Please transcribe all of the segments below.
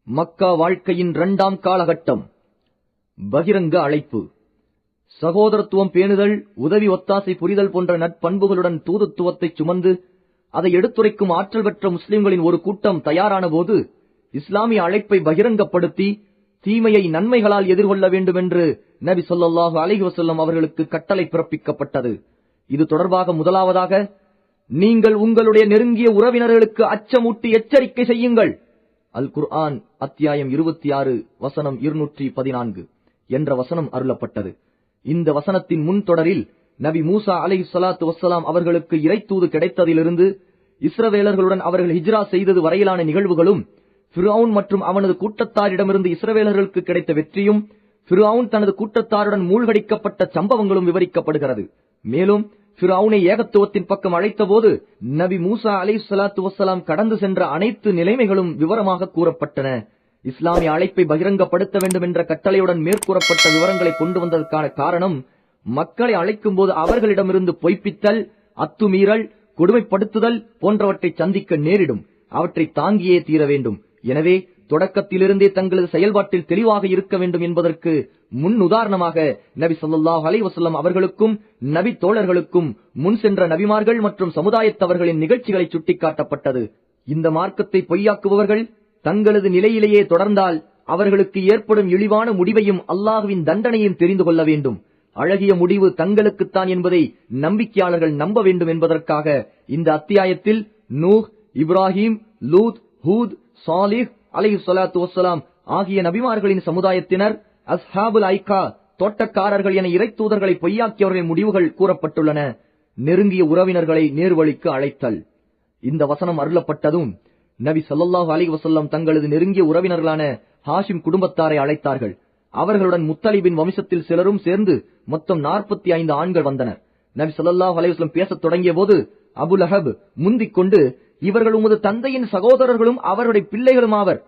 மக்கா வாழ்க்கையின் 2ஆம் காலகட்டம். பகிரங்க அழைப்பு. சகோதரத்துவம் பேணுதல், உதவி ஒத்தாசை புரிதல் போன்ற நட்பண்புகளுடன் தூதுத்துவத்தை சுமந்து அதை எடுத்துரைக்கும் ஆற்றல் பெற்ற முஸ்லிம்களின் ஒரு கூட்டம் தயாரான போது இஸ்லாமிய அழைப்பை பகிரங்கப்படுத்தி தீமையை நன்மைகளால் எதிர்கொள்ள வேண்டும் என்று நபி ஸல்லல்லாஹு அலைஹி வஸல்லம் அவர்களுக்கு கட்டளை பிறப்பிக்கப்பட்டது. இது தொடர்பாக முதலாவதாக, நீங்கள் உங்களுடைய நெருங்கிய உறவினர்களுக்கு அச்சமூட்டி எச்சரிக்கை செய்யுங்கள். அல் குர்ஆன் அத்தியாயம் 26 வசனம் 214 என்ற வசனம் அருளப்பட்டது. இந்த வசனத்தின் முன் தொடரில் நபி மூசா அலைஹிஸ்ஸலாத்து வஸ்ஸலாம் அவர்களுக்கு இறைத்தூது கிடைத்ததிலிருந்து இஸ்ரவேலர்களுடன் அவர்கள் ஹிஜ்ரா செய்தது வரையிலான நிகழ்வுகளும், ஃபிர்அவுன் மற்றும் அவனது கூட்டத்தாரிடமிருந்து இஸ்ரவேலர்களுக்கு கிடைத்த வெற்றியும், ஃபிர்அவுன் தனது கூட்டத்தாருடன் மூழ்கடிக்கப்பட்ட சம்பவங்களும் விவரிக்கப்படுகிறது. மேலும் ஃபிர்அவுனை ஏகத்துவத்தின் பக்கம் அழைத்த போது நபி மூசா அலைஹிஸ்ஸலாத்து வஸ்ஸலாம் கடந்து சென்ற அனைத்து நிலைமைகளும் விவரமாக கூறப்பட்டன. இஸ்லாமிய அழைப்பை பகிரங்கப்படுத்த வேண்டும் என்ற கட்டளையுடன் மேற்கூறப்பட்ட விவரங்களை கொண்டு வந்ததற்கான காரணம், மக்களை அழைக்கும் போது அவர்களிடமிருந்து பொய்ப்பித்தல், அத்துமீறல், கொடுமைப்படுத்துதல் போன்றவற்றை சந்திக்க நேரிடும். அவற்றை தாங்கியே தீர வேண்டும். எனவே தொடக்கத்திலிருந்தே தங்களது செயல்பாட்டில் தெளிவாக இருக்க வேண்டும் என்பதற்கு முன் உதாரணமாக நபி ஸல்லல்லாஹு அலைஹி வஸல்லம் அவர்களுக்கும் நபி தோழர்களுக்கும் முன் சென்ற நபிமார்கள் மற்றும் சமுதாயத்தவர்களின் நிகழ்ச்சிகளை சுட்டிக்காட்டப்பட்டது. இந்த மார்க்கத்தை பொய்யாக்குபவர்கள் தங்களது நிலையிலேயே தொடர்ந்தால் அவர்களுக்கு ஏற்படும் இழிவான முடிவையும் அல்லாஹ்வின் தண்டனையும் தெரிந்து கொள்ள வேண்டும். அழகிய முடிவு தங்களுக்குத்தான் என்பதை நம்பிக்கையாளர்கள் நம்ப வேண்டும் என்பதற்காக இந்த அத்தியாயத்தில் நூஹ், இப்ராஹிம், லூத், ஹூத், சாலிஹ் அலைஹிஸ்ஸலாத்து வஸ்ஸலாம் ஆகிய நபிமார்களின் சமுதாயத்தினர், அஸ்ஹாபுல் ஐகா தோட்டக்காரர்கள் என இறைத்தூதர்களை பொய்யாக்கியவர்களின் முடிவுகள் கூறப்பட்டுள்ளன. நெருங்கிய உறவினர்களை நேர்வழிக்கு அழைத்தல். இந்த வசனம் அருளப்பட்டதும் நபி ஸல்லல்லாஹு அலைஹி வஸல்லம் தங்களது நெருங்கிய உறவினர்களான ஹாஷிம் குடும்பத்தாரை அழைத்தார்கள். அவர்களுடன் முத்தலிபின் வம்சத்தில் சிலரும் சேர்ந்து மொத்தம் 45 ஆண்கள் வந்தனர். நபி ஸல்லல்லாஹு அலைஹி வஸல்லம் பேசத் தொடங்கிய போது அபு லஹப் முந்திக் கொண்டு, இவர்கள் உமது தந்தையின் சகோதரர்களும் அவருடைய பிள்ளைகளும் ஆவர்.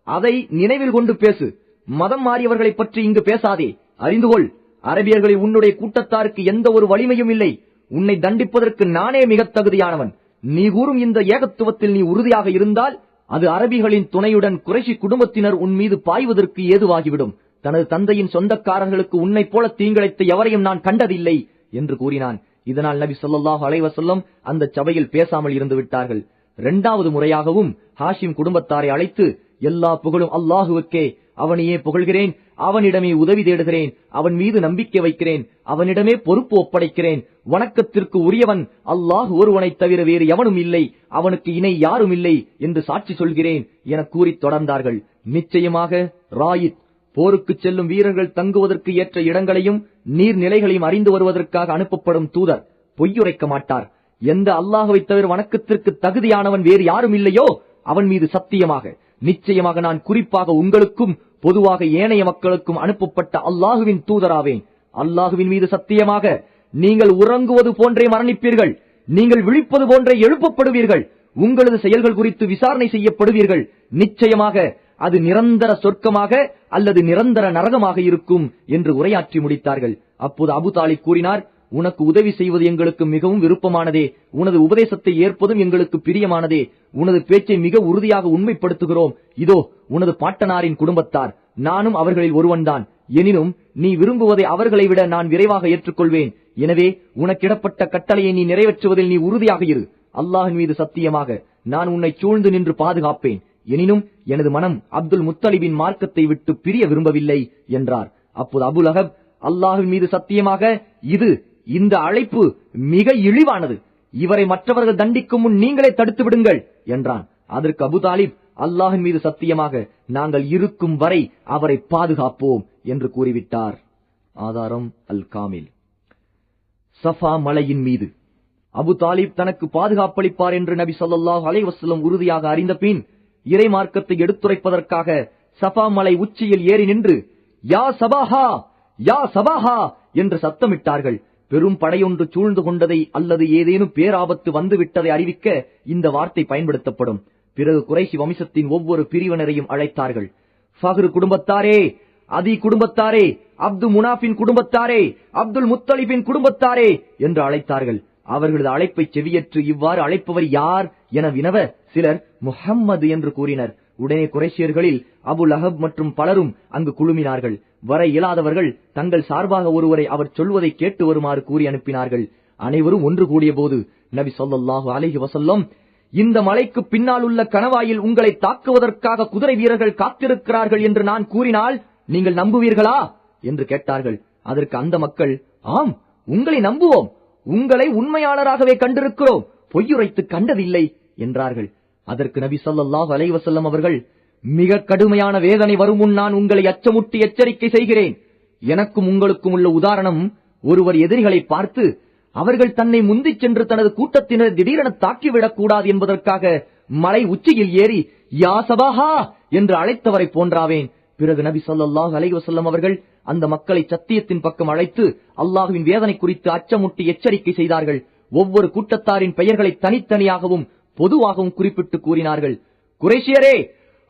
அதை நினைவில் கொண்டு பேசு. மதம் மாறியவர்களை பற்றி இங்கு பேசாதே. அறிந்துகொள், அரபியர்களில் உன்னுடைய கூட்டத்தாருக்கு எந்த ஒரு வலிமையும் இல்லை. உன்னை தண்டிப்பதற்கு நானே மிக தகுதியானவன். நீ கூறும் இந்த ஏகத்துவத்தில் நீ உறுதியாக இருந்தால் அது அரபிகளின் துணையுடன் குறைஷி குடும்பத்தினர் உன் மீது பாய்வதற்கு ஏதுவாகிவிடும். தனது தந்தையின் சொந்தக்காரர்களுக்கு உன்னை போல தீங்கிழைத்த எவரையும் நான் கண்டதில்லை என்று கூறினான். இதனால் நபி ஸல்லல்லாஹு அலைஹி வஸல்லம் அந்த சபையில் பேசாமல் இருந்து விட்டார்கள். 2வது முறையாகவும் ஹாஷிம் குடும்பத்தாரை அழைத்து, எல்லா புகழும் அல்லாஹுவுக்கே, அவனையே புகழ்கிறேன், அவனிடமே உதவி தேடுகிறேன், அவன் மீது நம்பிக்கை வைக்கிறேன், அவனிடமே பொறுப்பு ஒப்படைக்கிறேன். வணக்கத்திற்கு உரியவன் அல்லாஹ் ஒருவனை தவிர வேறு எவனும் இல்லை, அவனுக்கு இணை யாரும் இல்லை என்று சாட்சி சொல்கிறேன் என கூறி தொடர்ந்தார்கள். நிச்சயமாக ராயித், போருக்கு செல்லும் வீரர்கள் தங்குவதற்கு ஏற்ற இடங்களையும் நீர்நிலைகளையும் அறிந்து வருவதற்காக அனுப்பப்படும் தூதர் பொய்யுரைக்க மாட்டார். எந்த அல்லாஹுவை தவிர வணக்கத்திற்கு தகுதியானவன் வேறு யாரும் இல்லையோ அவன் மீது சத்தியமாக, நிச்சயமாக நான் குறிப்பாக உங்களுக்கும் பொதுவாக ஏனைய மக்களுக்கும் அனுப்பப்பட்ட அல்லாஹுவின் தூதராவேன். அல்லாஹுவின் மீது சத்தியமாக, நீங்கள் உறங்குவது போன்றே மரணிப்பீர்கள், நீங்கள் விழிப்பது போன்றே எழுப்பப்படுவீர்கள், உங்களது செயல்கள் குறித்து விசாரணை செய்யப்படுவீர்கள். நிச்சயமாக அது நிரந்தர சொர்க்கமாக அல்லது நிரந்தர நரகமாக இருக்கும் என்று உரையாற்றி முடித்தார்கள். அப்போது அபு தாலிப் கூறினார், உனக்கு உதவி செய்வது எங்களுக்கு மிகவும் விருப்பமானதே, உனது உபதேசத்தை ஏற்பதும் எங்களுக்கு பிரியமானதே, உனது பேச்சை மிக உறுதியாக உண்மைப்படுத்துகிறோம். இதோ உனது பாட்டனாரின் குடும்பத்தார், நானும் அவர்களில் ஒருவன்தான். எனினும் நீ விரும்புவதை அவர்களை விட நான் விரைவாக ஏற்றுக்கொள்வேன். எனவே உனக்கிடப்பட்ட கட்டளையை நீ நிறைவேற்றுவதில் நீ உறுதியாக இரு. அல்லாஹின் மீது சத்தியமாக நான் உன்னை சூழ்ந்து நின்று பாதுகாப்பேன். எனினும் எனது மனம் அப்துல் முத்தலிபின் மார்க்கத்தை விட்டு பிரிய விரும்பவில்லை என்றார். அப்போது அபு லஹப், அல்லாஹின் மீது சத்தியமாக இந்த அழைப்பு மிக இழிவானது, இவரை மற்றவர்கள் தண்டிக்கும் முன் நீங்களே தடுத்து விடுங்கள் என்றான். அதற்கு அபு தாலிப், அல்லாஹின் மீது சத்தியமாக நாங்கள் இருக்கும் வரை அவரை பாதுகாப்போம் என்று கூறிவிட்டார். ஆதாரம் அல் காமில். சஃபா மலையின் மீது அபு தாலிப் தனக்கு பாதுகாப்பளிப்பார் என்று நபி ஸல்லல்லாஹு அலைஹி வஸல்லம் உறுதியாக அறிந்த பின் இறை மார்க்கத்தை எடுத்துரைப்பதற்காக சஃபா மலை உச்சியில் ஏறி நின்று யா சபாஹா, யா சபாஹா என்று சத்தமிட்டார்கள். பெரும் படையொன்று சூழ்ந்து கொண்டதை அல்லது ஏதேனும் பேராபத்து வந்து விட்டதை அறிவிக்க இந்த வார்த்தை பயன்படுத்தப்படும். பிறகு குறைஷி வம்சத்தின் ஒவ்வொரு பிரிவினரையும் அழைத்தார்கள். ஃபஹ்ர் குடும்பத்தாரே, அதி குடும்பத்தாரே, அப்து முனாஃபின் குடும்பத்தாரே, அப்துல் முத்தலிபின் குடும்பத்தாரே என்று அழைத்தார்கள். அவர்களது அழைப்பை செவியற்று இவ்வாறு அழைப்பவர் யார் என வினவ சிலர் முஹம்மது என்று கூறினர். உடனே குறைஷியர்களில் அபு லஹப் மற்றும் பலரும் அங்கு குழுமினார்கள். வர இயலாதவர்கள் தங்கள் சார்பாக ஒருவரை அவர் சொல்வதை கேட்டு வருமாறு கூறி அனுப்பினார்கள். அனைவரும் ஒன்று கூடிய போது நபி ஸல்லல்லாஹு அலைஹி வஸல்லம், இந்த மலைக்கு பின்னால் உள்ள கணவாயில் உங்களை தாக்குவதற்காக குதிரை வீரர்கள் காத்திருக்கிறார்கள் என்று நான் கூறினால் நீங்கள் நம்புவீர்களா என்று கேட்டார்கள். அதற்கு அந்த மக்கள், ஆம், உங்களை நம்புவோம், உங்களை உண்மையாளராகவே கண்டிருக்கிறோம், பொய்யுரைத்து கண்டதில்லை என்றார்கள். அதற்கு நபி ஸல்லல்லாஹு அலைஹி வஸல்லம் அவர்கள், மிக கடுமையான வேதனை வரும் முன் நான் உங்களை அச்சமுட்டி எச்சரிக்கை செய்கிறேன். எனக்கும் உங்களுக்கும் உள்ள உதாரணம், ஒருவர் எதிரிகளை பார்த்து அவர்கள் தன்னை முந்திச் சென்று தனது கூட்டத்தினர் திடீரென தாக்கிவிடக் கூடாது என்பதற்காக மலை உச்சியில் ஏறி யா சபாஹா என்று அழைத்தவரை போன்றாவேன். பிறகு நபி ஸல்லல்லாஹு அலைஹி வஸல்லம் அவர்கள் அந்த மக்களை சத்தியத்தின் பக்கம் அழைத்து அல்லாஹ்வின் வேதனை குறித்து அச்சமுட்டி எச்சரிக்கை செய்தார்கள். ஒவ்வொரு கூட்டத்தாரின் பெயர்களை தனித்தனியாகவும் பொதுவாகவும் குறிப்பிட்டு கூறினார்கள். குறைஷியரே,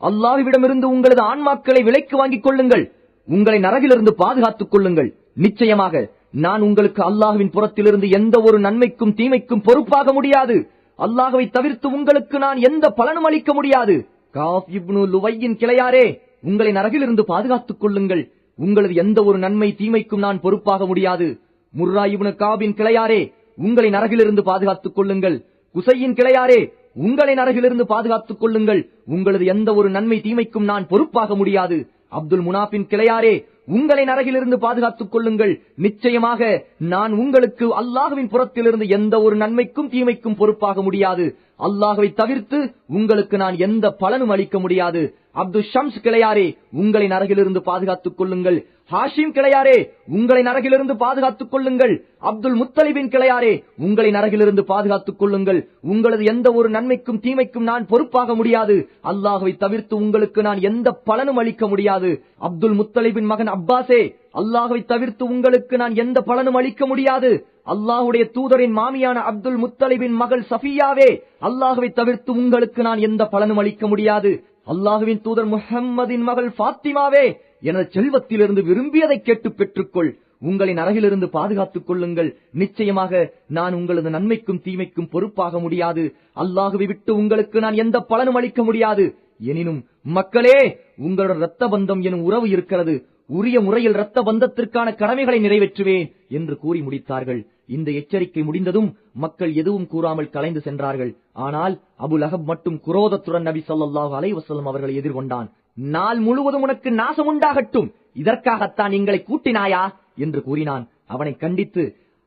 அல்லாஹ்விடமிருந்து உங்களது ஆன்மாக்களை விலைக்கு வாங்கிக் கொள்ளுங்கள், உங்களை நரகிலிருந்து பாதுகாத்துக் கொள்ளுங்கள். நிச்சயமாக நான் உங்களுக்கு அல்லாஹ்வின் புறத்திலிருந்து எந்த ஒரு நன்மைக்கும் தீமைக்கும் பொறுப்பாக முடியாது. அல்லாஹ்வை தவிர்த்து உங்களுக்கு நான் எந்த பலனும் அளிக்க முடியாது. காஃப் இப்னு லுவையின் கிளையாரே, உங்களை நரகிலிருந்து பாதுகாத்துக் கொள்ளுங்கள், உங்களது எந்த ஒரு நன்மை தீமைக்கும் நான் பொறுப்பாக முடியாது. முர்ரா இப்னு காபின் கிளையாரே, உங்களை நரகிலிருந்து பாதுகாத்துக் கொள்ளுங்கள். குசையின் கிளையாரே, உங்களை நரகிலிருந்து பாதுகாத்துக் கொள்ளுங்கள், உங்களது எந்த ஒரு நன்மை தீமைக்கும் நான் பொறுப்பாக முடியாது. அப்துல் முனாஃபின் கிளையாரே, உங்களை நரகிலிருந்து பாதுகாத்துக் கொள்ளுங்கள், நிச்சயமாக நான் உங்களுக்கு அல்லாஹ்வின் புறத்திலிருந்து எந்த ஒரு நன்மைக்கும் தீமைக்கும் பொறுப்பாக முடியாது. அல்லாஹ்வை தவிர்த்து உங்களுக்கு நான் எந்த பலனும் அளிக்க முடியாது. அப்துல் ஷம்ஸ் கிளையாரே, உங்களை நரகிலிருந்து பாதுகாத்துக் கொள்ளுங்கள். ஹாஷிம் கிளையாரே, உங்களை நரகிலிருந்து பாதுகாத்துக் கொள்ளுங்கள். அப்துல் முத்தலிபின் கிளையாரே, உங்களை நரகிலிருந்து பாதுகாத்துக் கொள்ளுங்கள், உங்களது எந்த ஒரு நன்மைக்கும் தீமைக்கும் நான் பொறுப்பாக முடியாது. அல்லாஹ்வை தவிர்த்து உங்களுக்கு நான் எந்த பலனும் அளிக்க முடியாது. அப்துல் முத்தலிபின் மகன் அப்பாஸே, அல்லாஹ்வை தவிர்த்து உங்களுக்கு நான் எந்த பலனும் அளிக்க முடியாது. அல்லாஹ்வுடைய தூதரின் மாமியான அப்துல் முத்தலிபின் மகள் சஃபியாவே, அல்லாஹ்வை தவிர்த்து உங்களுக்கு நான் எந்த பலனும் அளிக்க முடியாது. அல்லாஹ்வின் தூதர் முஹம்மதின் மகள் ஃபாத்திமாவே, எனது செல்வத்திலிருந்து விரும்பியதை கேட்டு பெற்றுக்கொள், உங்களை நரகிலிருந்து பாதுகாத்துக் கொள்ளுங்கள், நிச்சயமாக நான் உங்களது நன்மைக்கும் தீமைக்கும் பொறுப்பாக முடியாது. அல்லாஹ்வை விட்டு உங்களுக்கு நான் எந்த பலனும் அளிக்க முடியாது. எனினும் மக்களே, உங்களோட இரத்த பந்தம் எனும் உறவு இருக்கிறது, உரிய முறையில் இரத்த பந்தத்திற்கான கடமைகளை நிறைவேற்றுவேன் என்று கூறி முடித்தார்கள். இந்த எச்சரிக்கை முடிந்ததும் மக்கள் எதுவும் கூறாமல் கலைந்து சென்றார்கள். ஆனால் அபு லஹப் மட்டும் குரோதத்துடன் நபி ஸல்லல்லாஹு அலைஹி வஸல்லம் அவர்களை எதிர்கொண்டான். நாள் முழுவதும் உனக்கு நாசம் உண்டாகட்டும், இதற்காகத்தான் எங்களை கூட்டினாயா என்று கூறினான். அவனை கண்டித்து,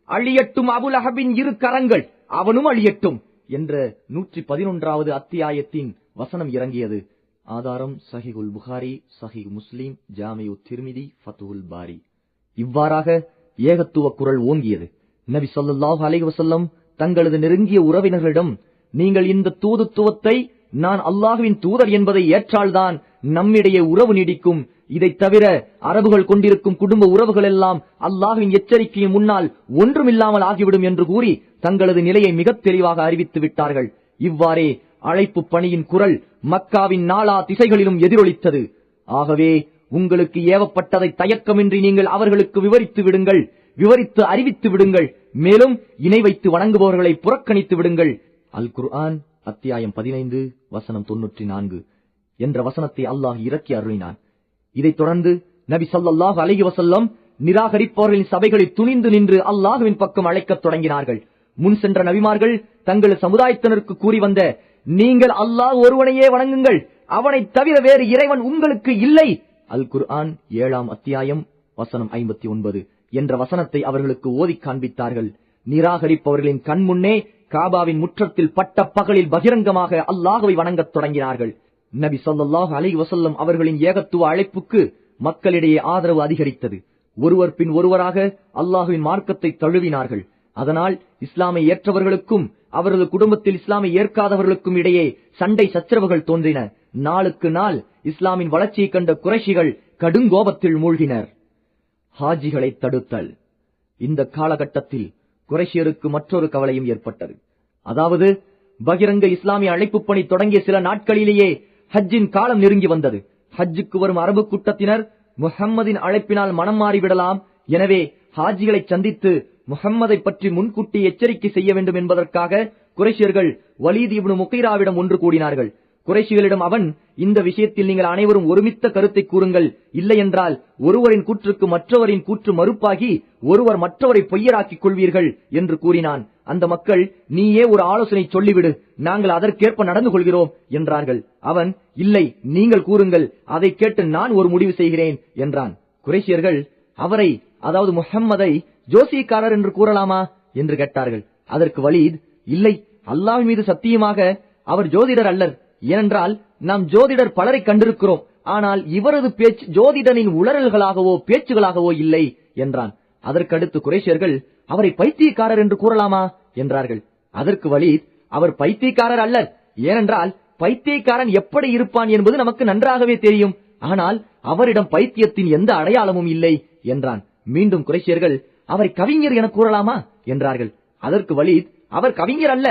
அழியட்டும் அபு லஹபின் இரு கரங்கள், அவனும் அழியட்டும் என்ற 111வது அத்தியாயத்தின் வசனம் இறங்கியது. ஆதாரம் சஹீஹுல் புகாரி, சஹீஹ் முஸ்லிம், ஜாமிஉ திர்மிதி, ஃபத்ஹுல் பாரி. இவ்வாறாக ஏகத்துவ குரல் ஓங்கியது. நபி ஸல்லல்லாஹு அலைஹி வஸல்லம் தங்களது நெருங்கிய உறவினர்களிடம், நீங்கள் இந்த தூதுத்துவத்தை நான் அல்லாஹ்வின் தூதர் என்பதை ஏற்றால்தான் நம்மிடையே உறவு நீடிக்கும். இதை தவிர அரபுகள் கொண்டிருக்கும் குடும்ப உறவுகள் எல்லாம் அல்லாஹ்வின் எச்சரிக்கையின் முன்னால் ஒன்றுமில்லாமல் ஆகிவிடும் என்று கூறி தங்களது நிலையை மிக தெளிவாக அறிவித்து விட்டார்கள். இவ்வாறே அழைப்பு பணியின் குரல் மக்காவின் நாலா திசைகளிலும் எதிரொலித்தது. ஆகவே உங்களுக்கு ஏவப்பட்டதை தயக்கமின்றி நீங்கள் அவர்களுக்கு விவரித்து விடுங்கள், விவரித்து அறிவித்து விடுங்கள். மேலும் இணை வைத்து வணங்குபவர்களை புறக்கணித்து விடுங்கள். அல் குர்ஆன் அத்தியாயம் 15 வசனம் 94 என்ற வசனத்தை அல்லாஹ் இறக்கி அருளினான். இதைத் தொடர்ந்து நபி ஸல்லல்லாஹு அலைஹி வஸல்லம் நிராகரிப்பவர்களின் சபைகளில் துணிந்து நின்று அல்லாஹ்வின் பக்கம் அழைக்கத் தொடங்கினார்கள். முன் சென்ற நபிமார்கள் தங்களது சமுதாயத்தினருக்கு கூறி வந்த, நீங்கள் அல்லாஹ் ஒருவனையே வணங்குங்கள், அவனை தவிர வேறு இறைவன் உங்களுக்கு இல்லை, அல் குர்ஆன் 7ஆம் அத்தியாயம் வசனம் 59 என்ற வசனத்தை அவர்களுக்கு ஓதி காண்பித்தார்கள். நிராகரிப்பவர்களின் கண் முன்னே காபாவின் முற்றத்தில் பட்ட பகலில் பகிரங்கமாக அல்லாஹ்வை வணங்கத் தொடங்கினார்கள். நபி ஸல்லல்லாஹு அலைஹி வஸல்லம் அவர்களின் ஏகத்துவ அழைப்புக்கு மக்களிடையே ஆதரவு அதிகரித்தது. ஒருவர் பின் ஒருவராக அல்லாஹ்வின் மார்க்கத்தை தழுவினார்கள். அதனால் இஸ்லாமை ஏற்றவர்களுக்கும் அவரது குடும்பத்தில் இஸ்லாமை ஏற்காதவர்களுக்கும் இடையே சண்டை சச்சரவுகள் தோன்றின. நாளுக்கு நாள் இஸ்லாமின் வளர்ச்சியை கண்ட குறைஷிகள் கடுங்கோபத்தில் மூழ்கினர். ஹாஜிகளை தடுத்தல். இந்த காலகட்டத்தில் குறைஷியருக்கு மற்றொரு கவலையும் ஏற்பட்டது. அதாவது பகிரங்க இஸ்லாமிய அழைப்பு பணி தொடங்கிய சில நாட்களிலேயே ஹஜ்ஜின் காலம் நெருங்கி வந்தது. ஹஜ்ஜுக்கு வரும் அரபு கூட்டத்தினர் முஹம்மதின் அழைப்பினால் மனம் மாறிவிடலாம். எனவே ஹாஜிகளை சந்தித்து முஹம்மதை பற்றி முன்கூட்டி எச்சரிக்கை செய்ய வேண்டும் என்பதற்காக குறைஷியர்கள் வலீத் இப்னு முகைராவிடம் ஒன்று கூடினார்கள். குறைஷிகளிடம் அவன், இந்த விஷயத்தில் நீங்கள் அனைவரும் ஒருமித்த கருத்தை கூறுங்கள், இல்லையென்றால் ஒருவரின் கூற்றுக்கு மற்றவரின் கூற்று மறுப்பாகி ஒருவர் மற்றவரை பொய்யராக்கிக் கொள்வீர்கள் என்று கூறினான். அந்த மக்கள், நீயே ஒரு ஆலோசனை சொல்லிவிடு, நாங்கள் அதற்கேற்ப நடந்து கொள்கிறோம் என்றார்கள். அவன், இல்லை, நீங்கள் கூறுங்கள், அதை கேட்டு நான் ஒரு முடிவு செய்கிறேன் என்றான். குறைஷியர்கள் அவரை, அதாவது முஹம்மதை ஜோசியக்காரர் என்று கூறலாமா என்று கேட்டார்கள். அதற்கு வலீத், இல்லை, அல்லாஹ் மீது சத்தியமாக அவர் ஜோதிடர் அல்லர். ஏனென்றால் நாம் ஜோதிடர் பலரை கண்டிருக்கிறோம், ஆனால் இவரது பேச்சு ஜோதிடனின் உளறல்களாகவோ பேச்சுகளாகவோ இல்லை என்றான். அதற்கடுத்து குறைஷியர்கள் அவரை பைத்தியக்காரர் என்று கூறலாமா என்றார்கள். அதற்கு வலீத், அவர் பைத்தியக்காரர் அல்லர். ஏனென்றால் பைத்தியக்காரன் எப்படி இருப்பான் என்பது நமக்கு நன்றாகவே தெரியும். ஆனால் அவரிடம் பைத்தியத்தின் எந்த அடையாளமும் இல்லை என்றான். மீண்டும் குறைஷியர்கள் அவரை கவிஞர் என கூறலாமா என்றார்கள். அதற்கு வலீத், அவர் கவிஞர் அல்ல.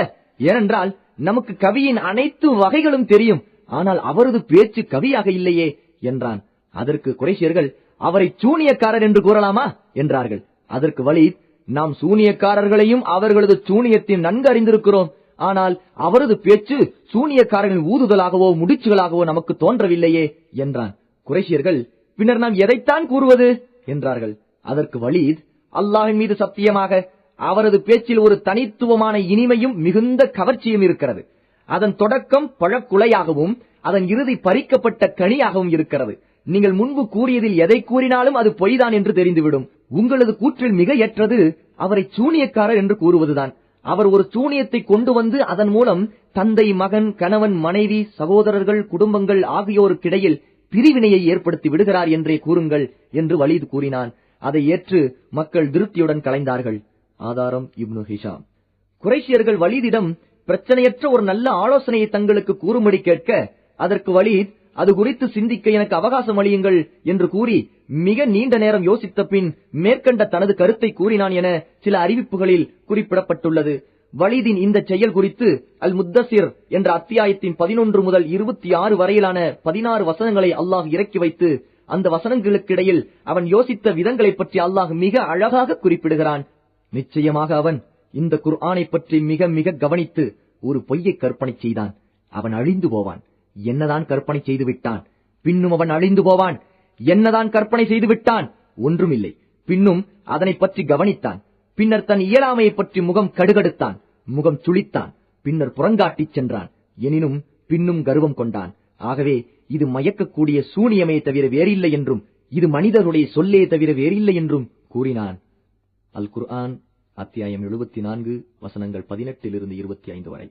ஏனென்றால் நமக்கு கவியின் அனைத்து வகைகளும் தெரியும். ஆனால் அவரது பேச்சு கவியாக இல்லையே என்றான். அதற்கு குறைஷியர்கள் அவரை சூனியக்காரர் என்று கூறலாமா என்றார்கள். அதற்கு வலீத், நாம் சூனியக்காரர்களையும் அவர்களது சூனியத்தையும் நன்கு அறிந்திருக்கிறோம். ஆனால் அவரது பேச்சு சூனியக்காரர்களின் ஊதுதலாகவோ முடிச்சுகளாகவோ நமக்கு தோன்றவில்லையே என்றான். குறைஷியர்கள், பின்னர் நாம் எதைத்தான் கூறுவது என்றார்கள். அதற்கு வலீத், அல்லாஹ்வின் மீது சத்தியமாக அவரது பேச்சில் ஒரு தனித்துவமான இனிமையும் மிகுந்த கவர்ச்சியும் இருக்கிறது. அதன் தொடக்கம் பழக்குலையாகவும் அதன் இறுதி பறிக்கப்பட்ட கனியாகவும் இருக்கிறது. நீங்கள் முன்பு கூறியதில் எதை கூறினாலும் அது பொய்தான் என்று தெரிந்துவிடும். உங்களது கூற்றில் மிக ஏற்றது அவரை சூனியக்காரர் என்று கூறுவதுதான். அவர் ஒரு சூனியத்தை கொண்டு வந்து அதன் மூலம் தந்தை, மகன், கணவன், மனைவி, சகோதரர்கள், குடும்பங்கள் ஆகியோருக்கிடையில் பிரிவினையை ஏற்படுத்தி விடுகிறார் என்றே கூறுங்கள் என்று வலீத் கூறினான். அதை ஏற்று மக்கள் திருப்தியுடன் கலைந்தார்கள். ஆதாரம் இப்னு ஹிஷாம். குறைஷியர்கள் வலீதிடம் பிரச்சனையற்ற ஒரு நல்ல ஆலோசனையை தங்களுக்கு கூறும்படி கேட்க, அதற்கு வலீத், அது குறித்து சிந்திக்க எனக்கு அவகாசம் அளியுங்கள் என்று கூறி மிக நீண்ட நேரம் யோசித்த பின் மேற்கண்ட தனது கருத்தை கூறினான் என சில அறிவிப்புகளில் குறிப்பிடப்பட்டுள்ளது. வலீதின் இந்த செயல் குறித்து அல் முத்தசிர் என்ற அத்தியாயத்தின் 11 முதல் 26 வரையிலான 16 வசனங்களை அல்லாஹ் இறக்கி வைத்து அந்த வசனங்களுக்கிடையில் அவன் யோசித்த விதங்களை பற்றி அல்லாஹ் மிக அழகாக குறிப்பிடுகிறான். நிச்சயமாக அவன் இந்த குர்ஆனை பற்றி மிக மிக கவனித்து ஒரு பொய்யை கற்பனை செய்தான். அவன் அழிந்து போவான். என்னதான் கற்பனை செய்து விட்டான். பின்னும் அவன் அழிந்து போவான். என்னதான் கற்பனை செய்து விட்டான். ஒன்றுமில்லை. பின்னும் அதனை பற்றி கவனித்தான். பின்னர் தன் இயலாமையை பற்றி முகம் கடுகடுத்தான். முகம் சுளித்தான். பின்னர் புறங்காட்டிச் சென்றான். எனினும் பின்னும் கர்வம் கொண்டான். ஆகவே இது மயக்கக்கூடிய சூனியமே தவிர வேறில்லை என்றும் இது மனிதருடைய சொல்லே தவிர வேறில்லை என்றும் கூறினான். அல் குர்ஆன் அத்தியாயம் 74 வசனங்கள் 18 - 25 வரை.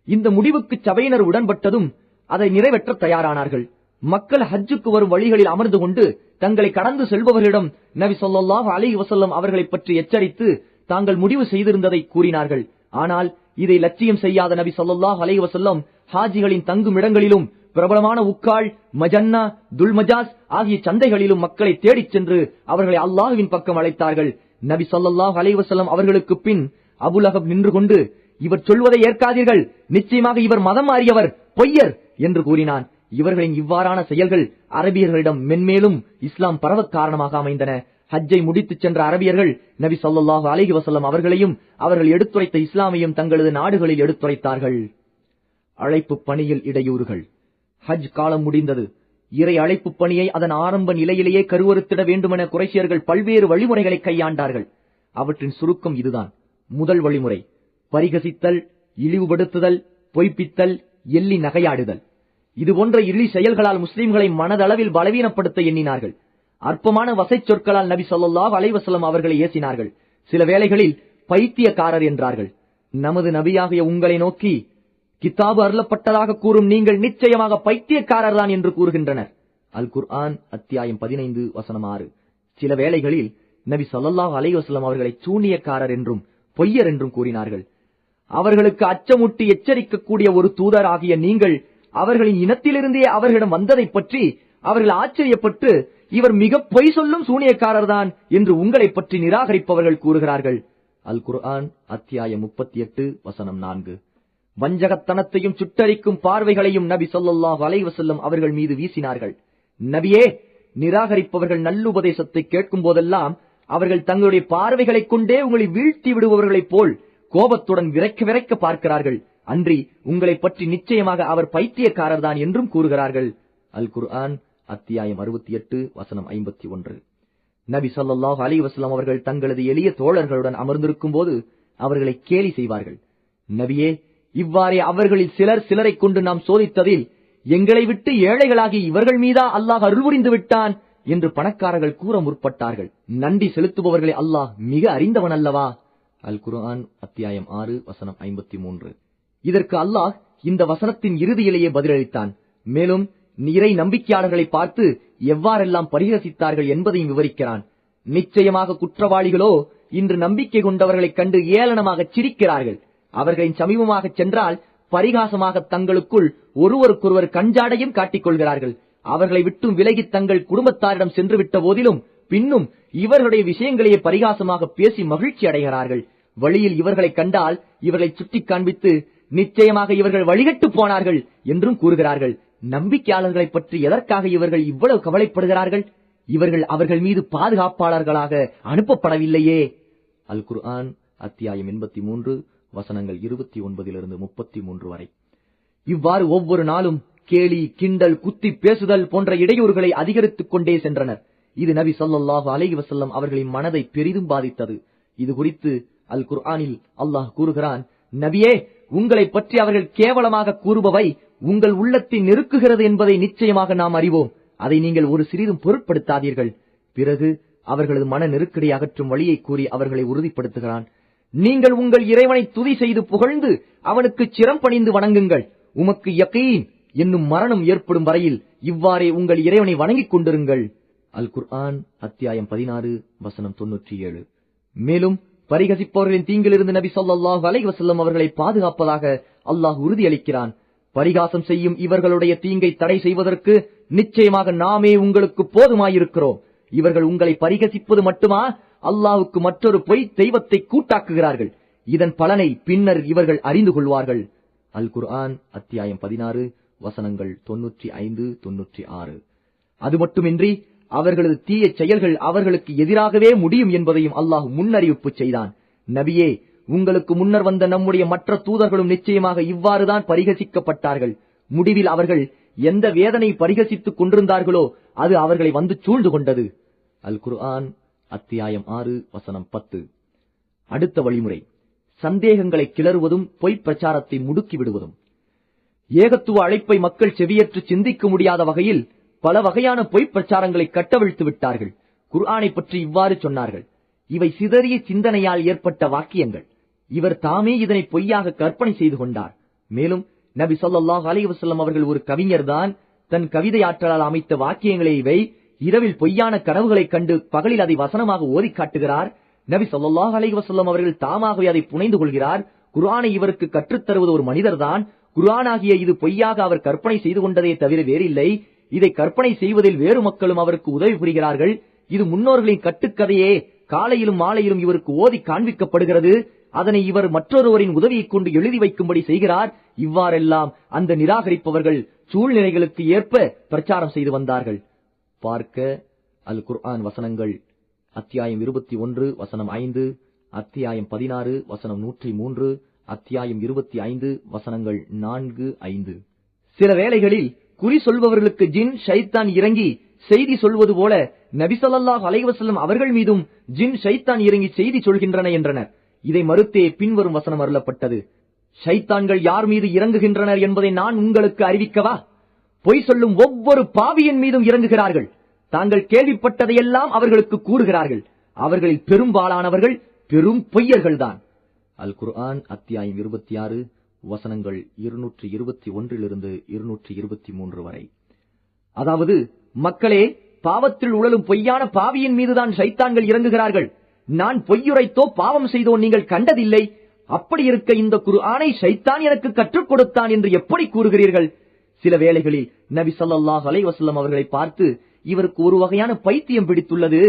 இந்த முடிவுக்கு சபையினர் உடன்பட்டதும் அதை நிறைவேற்ற தயாரானார்கள். மக்கள் ஹஜ்ஜுக்கு வரும் வழிகளில் அமர்ந்து கொண்டு தங்களை கடந்து செல்பவர்களிடம் நபி ஸல்லல்லாஹு அலைஹி வஸல்லம் அவர்களை பற்றி எச்சரித்து தாங்கள் முடிவு செய்திருந்ததை கூறினார்கள். ஆனால் இதை லட்சியம் செய்யாத நபி ஸல்லல்லாஹு அலைஹி வஸல்லம் ஹாஜிகளின் தங்கும் இடங்களிலும் பிரபலமான உக்கால், மஜன்னா, துல்மஜாஸ் ஆகிய சந்தைகளிலும் மக்களை தேடிச் சென்று அவர்களை அல்லாஹ்வின் பக்கம் அழைத்தார்கள். நபி ஸல்லல்லாஹு அலைஹி வஸல்லம் அவர்களுக்கு பின் அபூலஹப் நின்று கொண்டு, இவர் சொல்வதை ஏற்காதீர்கள், நிச்சயமாக இவர் மதம் மாறியவர், பொய்யர் என்று கூறினான். இவர்களின் இவ்வாறான செயல்கள் அரபியர்களிடம் மென்மேலும் இஸ்லாம் பரவ காரணமாக அமைந்தன. ஹஜ்ஜை முடித்துச் சென்ற அரபியர்கள் நபி ஸல்லல்லாஹு அலைஹி வஸல்லம் அவர்களையும் அவர்கள் எடுத்துரைத்த இஸ்லாமையும் தங்களது நாடுகளில் எடுத்துரைத்தார்கள். அழைப்பு பணியில் இடையூறுகள். ஹஜ் காலம் முடிந்தது. இறை அழைப்பு பணியை அதன் ஆரம்ப நிலையிலேயே கருவறுத்திட வேண்டுமென குறைஷியர்கள் பல்வேறு வழிமுறைகளை கையாண்டார்கள். அவற்றின் சுருக்கம் இதுதான். முதல் வழிமுறை பரிகசித்தல், இழிவுபடுத்துதல், பொய்ப்பித்தல், எள்ளி நகையாடுதல். இதுபோன்ற இழி செயல்களால் முஸ்லிம்களை மனதளவில் பலவீனப்படுத்த எண்ணினார்கள். அற்பமான வசை சொற்களால் நபி ஸல்லல்லாஹு அலைஹி வஸல்லம் அவர்களை ஏசினார்கள். சில வேளைகளில் பைத்தியக்காரர் என்றார்கள். நமது நபியாகிய உங்களை நோக்கி கிதாபு அருளப்பட்டதாக கூறும் நீங்கள் நிச்சயமாக பைத்தியக்காரர் தான் என்று கூறுகின்றனர். அல் குர்ஆன் அத்தியாயம் 15 வசனம் 6. சில வேளைகளில் நபி ஸல்லல்லாஹு அலைஹி வஸல்லம் அவர்களை சூனியக்காரர் என்றும் பொய்யர் என்றும் கூறினார்கள். அவர்களுக்கு அச்சமூட்டி எச்சரிக்கக்கூடிய ஒரு தூதர் ஆகிய நீங்கள் அவர்களின் இனத்திலிருந்தே அவர்களிடம் வந்ததை பற்றி அவர்கள் ஆச்சரியப்பட்டு, இவர் மிக பொய் சொல்லும் சூனியக்காரர் தான் என்று உங்களை பற்றி நிராகரிப்பவர்கள் கூறுகிறார்கள். அல் குர்ஆன் அத்தியாயம் 38 வசனம் 4. வஞ்சகத்தனத்தையும் சுட்டரிக்கும் பார்வைகளையும் நபி ஸல்லல்லாஹு அலைஹி வஸல்லம் அவர்கள் மீது வீசினார்கள். நபியே, நிராகரிப்பவர்கள் நல்லுபதேசத்தை கேட்கும் போதெல்லாம் அவர்கள் தங்களுடைய பார்வைகளை கொண்டே உங்களை வீழ்த்தி விடுபவர்களைப் போல் கோபத்துடன் விரைக்க விரைக்க பார்க்கிறார்கள். அன்றி உங்களை பற்றி நிச்சயமாக அவர் பைத்தியக்காரர் தான் என்றும் கூறுகிறார்கள். அல் குர்ஆன் அத்தியாயம் 68 வசனம் 51. நபி ஸல்லல்லாஹு அலைஹி வஸல்லம் அவர்கள் தங்களது எளிய தோழர்களுடன் அமர்ந்திருக்கும் போது அவர்களை கேலி செய்வார்கள். நபியே, இவ்வாறே அவர்களில் சிலரை கொண்டு நாம் சோதித்ததில் எங்களை விட்டு ஏழைகளாகி இவர்கள் மீதா அல்லாஹ் அருள் புரிந்து விட்டான் என்று பணக்காரர்கள் கூற முற்பட்டார்கள். நன்றி செலுத்துபவர்களை அல்லாஹ் மிக அறிந்தவன் அல்லவா? அல் குர்ஆன் அத்தியாயம் 6 வசனம் 53. இதற்கு அல்லாஹ் இந்த வசனத்தின் இறுதியிலேயே பதிலளித்தான். மேலும் இறை நம்பிக்கையாளர்களை பார்த்து எவ்வாறெல்லாம் பரிகசித்தார்கள் என்பதையும் விவரிக்கிறான். நிச்சயமாக குற்றவாளிகளோ இன்று நம்பிக்கை கொண்டவர்களைக் கண்டு ஏளனமாக சிரிக்கிறார்கள். அவர்களின் சமீபமாக சென்றால் பரிகாசமாக தங்களுக்குள் ஒருவருக்கொருவர் கஞ்சாடையும் காட்டிக் கொள்கிறார்கள். அவர்களை விட்டும் விலகி தங்கள் குடும்பத்தாரிடம் சென்று விட்ட போதிலும் பின்னும் இவர்களுடைய விஷயங்களையே பரிகாசமாக பேசி மகிழ்ச்சி அடைகிறார்கள். வழியில் இவர்களை கண்டால் இவர்களை சுட்டி காண்பித்து நிச்சயமாக இவர்கள் வழிகட்டு போனார்கள் என்றும் கூறுகிறார்கள். நம்பிக்கையாளர்களை பற்றி எதற்காக இவர்கள் இவ்வளவு கவலைப்படுகிறார்கள்? இவர்கள் அவர்கள் மீது பாதுகாப்பாளர்களாக அனுப்பப்படவில்லையே. அல் குர்ஆன் அத்தியாயம் 83 வசனங்கள் 29 33 வரை. இவ்வாறு ஒவ்வொரு நாளும் கேலி, கிண்டல், குத்தி பேசுதல் போன்ற இடையூறுகளை அதிகரித்துக் கொண்டே சென்றனர். இது நபி ஸல்லல்லாஹு அலைஹி வஸல்லம் அவர்களின் மனதை பெரிதும் பாதித்தது. இது குறித்து அல் குர்ஆனில் அல்லாஹ் கூறுகிறான், நபியே, உங்களை பற்றி அவர்கள் கேவலமாக கூறுபவை உங்கள் உள்ளத்தை நெருக்குகிறது என்பதை நிச்சயமாக நாம் அறிவோம். அதை நீங்கள் ஒரு சிறிதும் பொருட்படுத்தாதீர்கள். பிறகு அவர்களது மன நெருக்கடி அகற்றும் வழியை கூறி அவர்களை உறுதிப்படுத்துகிறான். நீங்கள் உங்கள் இறைவனை துதி செய்து புகழ்ந்து அவனுக்கு சிரம் பணிந்து வணங்குங்கள். உமக்கு யகீன் என்னும் மரணம் ஏற்படும் வரையில் இவ்வாறே உங்கள் இறைவனை வணங்கிக் கொண்டிருங்கள். அல் குர்ஆன் அத்தியாயம் 16 வசனம் 97. மேலும் பரிகசிப்பவர்களின் தீங்கிலிருந்து நபி ஸல்லல்லாஹு அலைஹி வஸல்லம் அவர்களை பாதுகாப்பதாக அல்லாஹ் உறுதியளிக்கிறான். பரிகாசம் செய்யும் இவர்களுடைய தீங்கை தடை செய்வதற்கு நிச்சயமாக நாமே உங்களுக்கு போதுமாயிருக்கிறோம். இவர்கள் உங்களை பரிகசிப்பது மட்டுமா, அல்லாஹ்வுக்கு மற்றொரு பொய் தெய்வத்தை கூட்டாக்குகிறார்கள். இதன் பலனை பின்னர் இவர்கள் அறிந்து கொள்வார்கள். அல் குர்ஆன் அத்தியாயம் 16 வசனங்கள் 95 96. அது மட்டுமின்றி அவர்களது தீய செயல்கள் அவர்களுக்கு எதிராகவே முடியும் என்பதையும் அல்லாஹ் முன்னறிவிப்பு செய்தான். நபியே, உங்களுக்கு முன்னர் வந்த நம்முடைய மற்ற தூதர்களும் நிச்சயமாக இவ்வாறுதான் பரிகசிக்கப்பட்டார்கள். முடிவில் அவர்கள் எந்த வேதனை பரிகசித்துக் கொண்டிருந்தார்களோ அது அவர்களை வந்து சூழ்ந்து கொண்டது. அல் குர்ஆன் அத்தியாயம் 6 வசனம் 10. அடுத்த வழிமுறை சந்தேகங்களை கிளறுவதும் பொய் பிரச்சாரத்தை முடுக்கி விடுவதும். ஏகத்துவ அழைப்பை மக்கள் செவியற்று சிந்திக்க முடியாத வகையில் பல வகையான பொய் பிரச்சாரங்களை கட்டவிழ்த்து விட்டார்கள். குர்ஆனை பற்றி இவ்வாறு சொன்னார்கள், இவை சிதறிய சிந்தனையால் ஏற்பட்ட வாக்கியங்கள். இவர் தாமே இதனை பொய்யாக கற்பனை செய்து கொண்டார். மேலும் நபி ஸல்லல்லாஹு அலைஹி வஸல்லம் அவர்கள் ஒரு கவிஞர் தான். தன் கவிதை ஆற்றலால் அமைத்த வாக்கியங்களை இவை. இரவில் பொய்யான கனவுகளைக் கண்டு பகலில் அதை வசனமாக ஓதி காட்டுகிறார். நபி ஸல்லல்லாஹு அலைஹி வஸல்லம் அவர்கள் தாமாகவே அதை புனைந்து கொள்கிறார். குர்ஆனை இவருக்கு கற்றுத்தருவது ஒரு மனிதர்தான். குர்ஆனாகிய இது பொய்யாக அவர் கற்பனை செய்து கொண்டதே தவிர வேறில்லை. இதை கற்பனை செய்வதில் வேறு மக்களும் அவருக்கு உதவி புரிகிறார்கள். இது முன்னோர்களின் கட்டுக்கதையே. காலையிலும் மாலையிலும் இவருக்கு ஓதி காண்பிக்கப்படுகிறது. அதனை இவர் மற்றொருவரின் உதவியைக் கொண்டு எழுதி வைக்கும்படி செய்கிறார். இவ்வாறெல்லாம் அந்த நிராகரிப்பவர்கள் சூழ்நிலைகளுக்கு ஏற்ப பிரச்சாரம் செய்து வந்தார்கள். பார்க்க அல் குர்ஆன் வசனங்கள் அத்தியாயம் 21 வசனம் 5, அத்தியாயம் 16 வசனம் 103, அத்தியாயம் 25 வசனங்கள் 4, 5. சில வேளைகளில் குறி சொல்பவர்களுக்கு ஜின் ஷைத்தான் இறங்கி செய்தி சொல்வது போல நபி ஸல்லல்லாஹு அலைஹி வஸல்லம் அவர்கள் மீதும் ஜின் ஷைத்தான் இறங்கி செய்தி சொல்கின்றன என்றனர். இதை மறுத்தே பின்வரும் வசனம் அருளப்பட்டது, ஷைத்தான்கள் யார் மீது இறங்குகின்றனர் என்பதை நான் உங்களுக்கு அறிவிக்கவா? பொய் சொல்லும் ஒவ்வொரு பாவியின் மீதும் இறங்குகிறார்கள். தாங்கள் கேள்விப்பட்டதையெல்லாம் அவர்களுக்கு கூறுகிறார்கள். அவர்களில் பெரும்பாலானவர்கள் பெரும் பொய்யர்கள்தான். அல் குர்ஆன் அத்தியாயம் 26 வசனங்கள் 221 223 வரை. அதாவது, மக்களே, பாவத்தில் உழலும் பொய்யான பாவியின் மீதுதான் ஷைத்தான்கள் இறங்குகிறார்கள். நான் பொய்யுரைத்தோ பாவம் செய்தோ நீங்கள் கண்டதில்லை. அப்படி இருக்க இந்த குர்ஆனை ஷைத்தான் எனக்கு கற்றுக் கொடுத்தான் என்று எப்படி கூறுகிறீர்கள்? சில வேளைகளில் நபி ஸல்லல்லாஹு அலைஹி வஸல்லம் அவர்களை பார்த்து, இவருக்கு ஒரு வகையான பைத்தியம் பிடித்துள்ளது.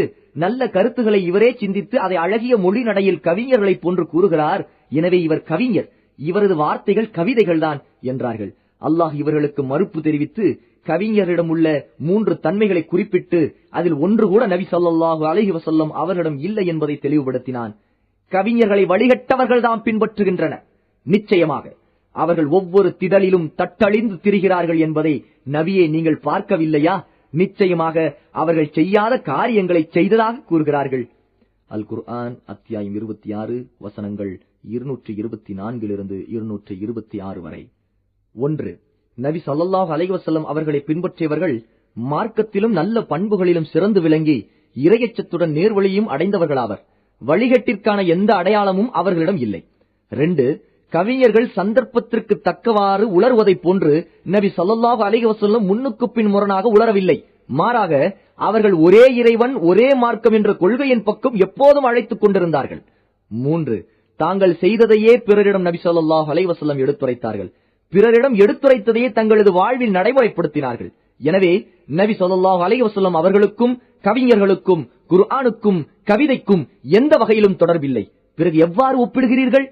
நல்ல கருத்துக்களை இவரே சிந்தித்து அதை அழகிய மொழி நடையில் கவிஞர்களை போன்று கூறுகிறார். எனவே இவர் கவிஞர், இவரது வார்த்தைகள் கவிதைகள் தான் என்றார்கள். அல்லாஹ் இவர்களுக்கு மறுப்பு தெரிவித்து கவிஞரிடம் உள்ள 3 தன்மைகளை குறிப்பிட்டு அதில் ஒன்று கூட நபி ஸல்லல்லாஹு அலைஹி வஸல்லம் அவர்களிடம் இல்லை என்பதை தெளிவுபடுத்தினான். கவிஞர்களை வழிகட்டவர்கள் தாம் பின்பற்றுகின்றனர். நிச்சயமாக அவர்கள் ஒவ்வொரு திடலிலும் தட்டழிந்து திரிகிறார்கள் என்பதை நபியே நீங்கள் பார்க்கவில்லையா? நிச்சயமாக அவர்கள் செய்யாத காரியங்களை செய்ததாக கூறுகிறார்கள். அல் குர்ஆன் அத்தியாயம் 26 வசனங்கள் 224 226 வரை. 1. நபி ஸல்லல்லாஹு அலைஹி வஸல்லம் அவர்களை பின்பற்றியவர்கள் மார்க்கத்திலும் நல்ல பண்புகளிலும் சிறந்து விளங்கி இறையச்சத்துடன் நேர்வழியும் அடைந்தவர்களாவர். வழிகட்டிற்கான எந்த அடையாளமும் அவர்களிடம் இல்லை. 2. கவிஞர்கள் சந்தர்ப்பத்திற்கு தக்கவாறு உளறுவதைப் போன்று நபி ஸல்லல்லாஹு அலைஹி வஸல்லம் முன்னுக்கு பின் முரணாக உளரவில்லை. மாறாக அவர்கள் ஒரே இறைவன் ஒரே மார்க்கம் என்ற கொள்கையின் பக்கம் எப்போதும் அழைத்துக் கொண்டிருந்தார்கள். 3. தாங்கள் செய்ததையே பிறரிடம் நபி ஸல்லல்லாஹு அலைஹி வஸல்லம் எடுத்துரைத்தார்கள். பிறரிடம் எடுத்துரைத்ததையே தங்களது வாழ்வில் நடைமுறைப்படுத்தினார்கள். எனவே நபி ஸல்லல்லாஹு அலைஹி வஸல்லம் அவர்களுக்கும் கவிஞர்களுக்கும் குர்ஆனுக்கும் கவிதைக்கும் எந்த வகையிலும் தொடர்பில்லை. பிறகு எவ்வாறு ஒப்பிடுகிறீர்கள்?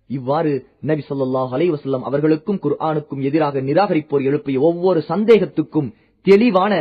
இவ்வாறு நபி ஸல்லல்லாஹு அலைஹி வஸல்லம் அவர்களுக்கும் குர்ஆனுக்கும் எதிராக நிராகரிப்போர் எழுப்பிய ஒவ்வொரு சந்தேகத்துக்கும் தெளிவான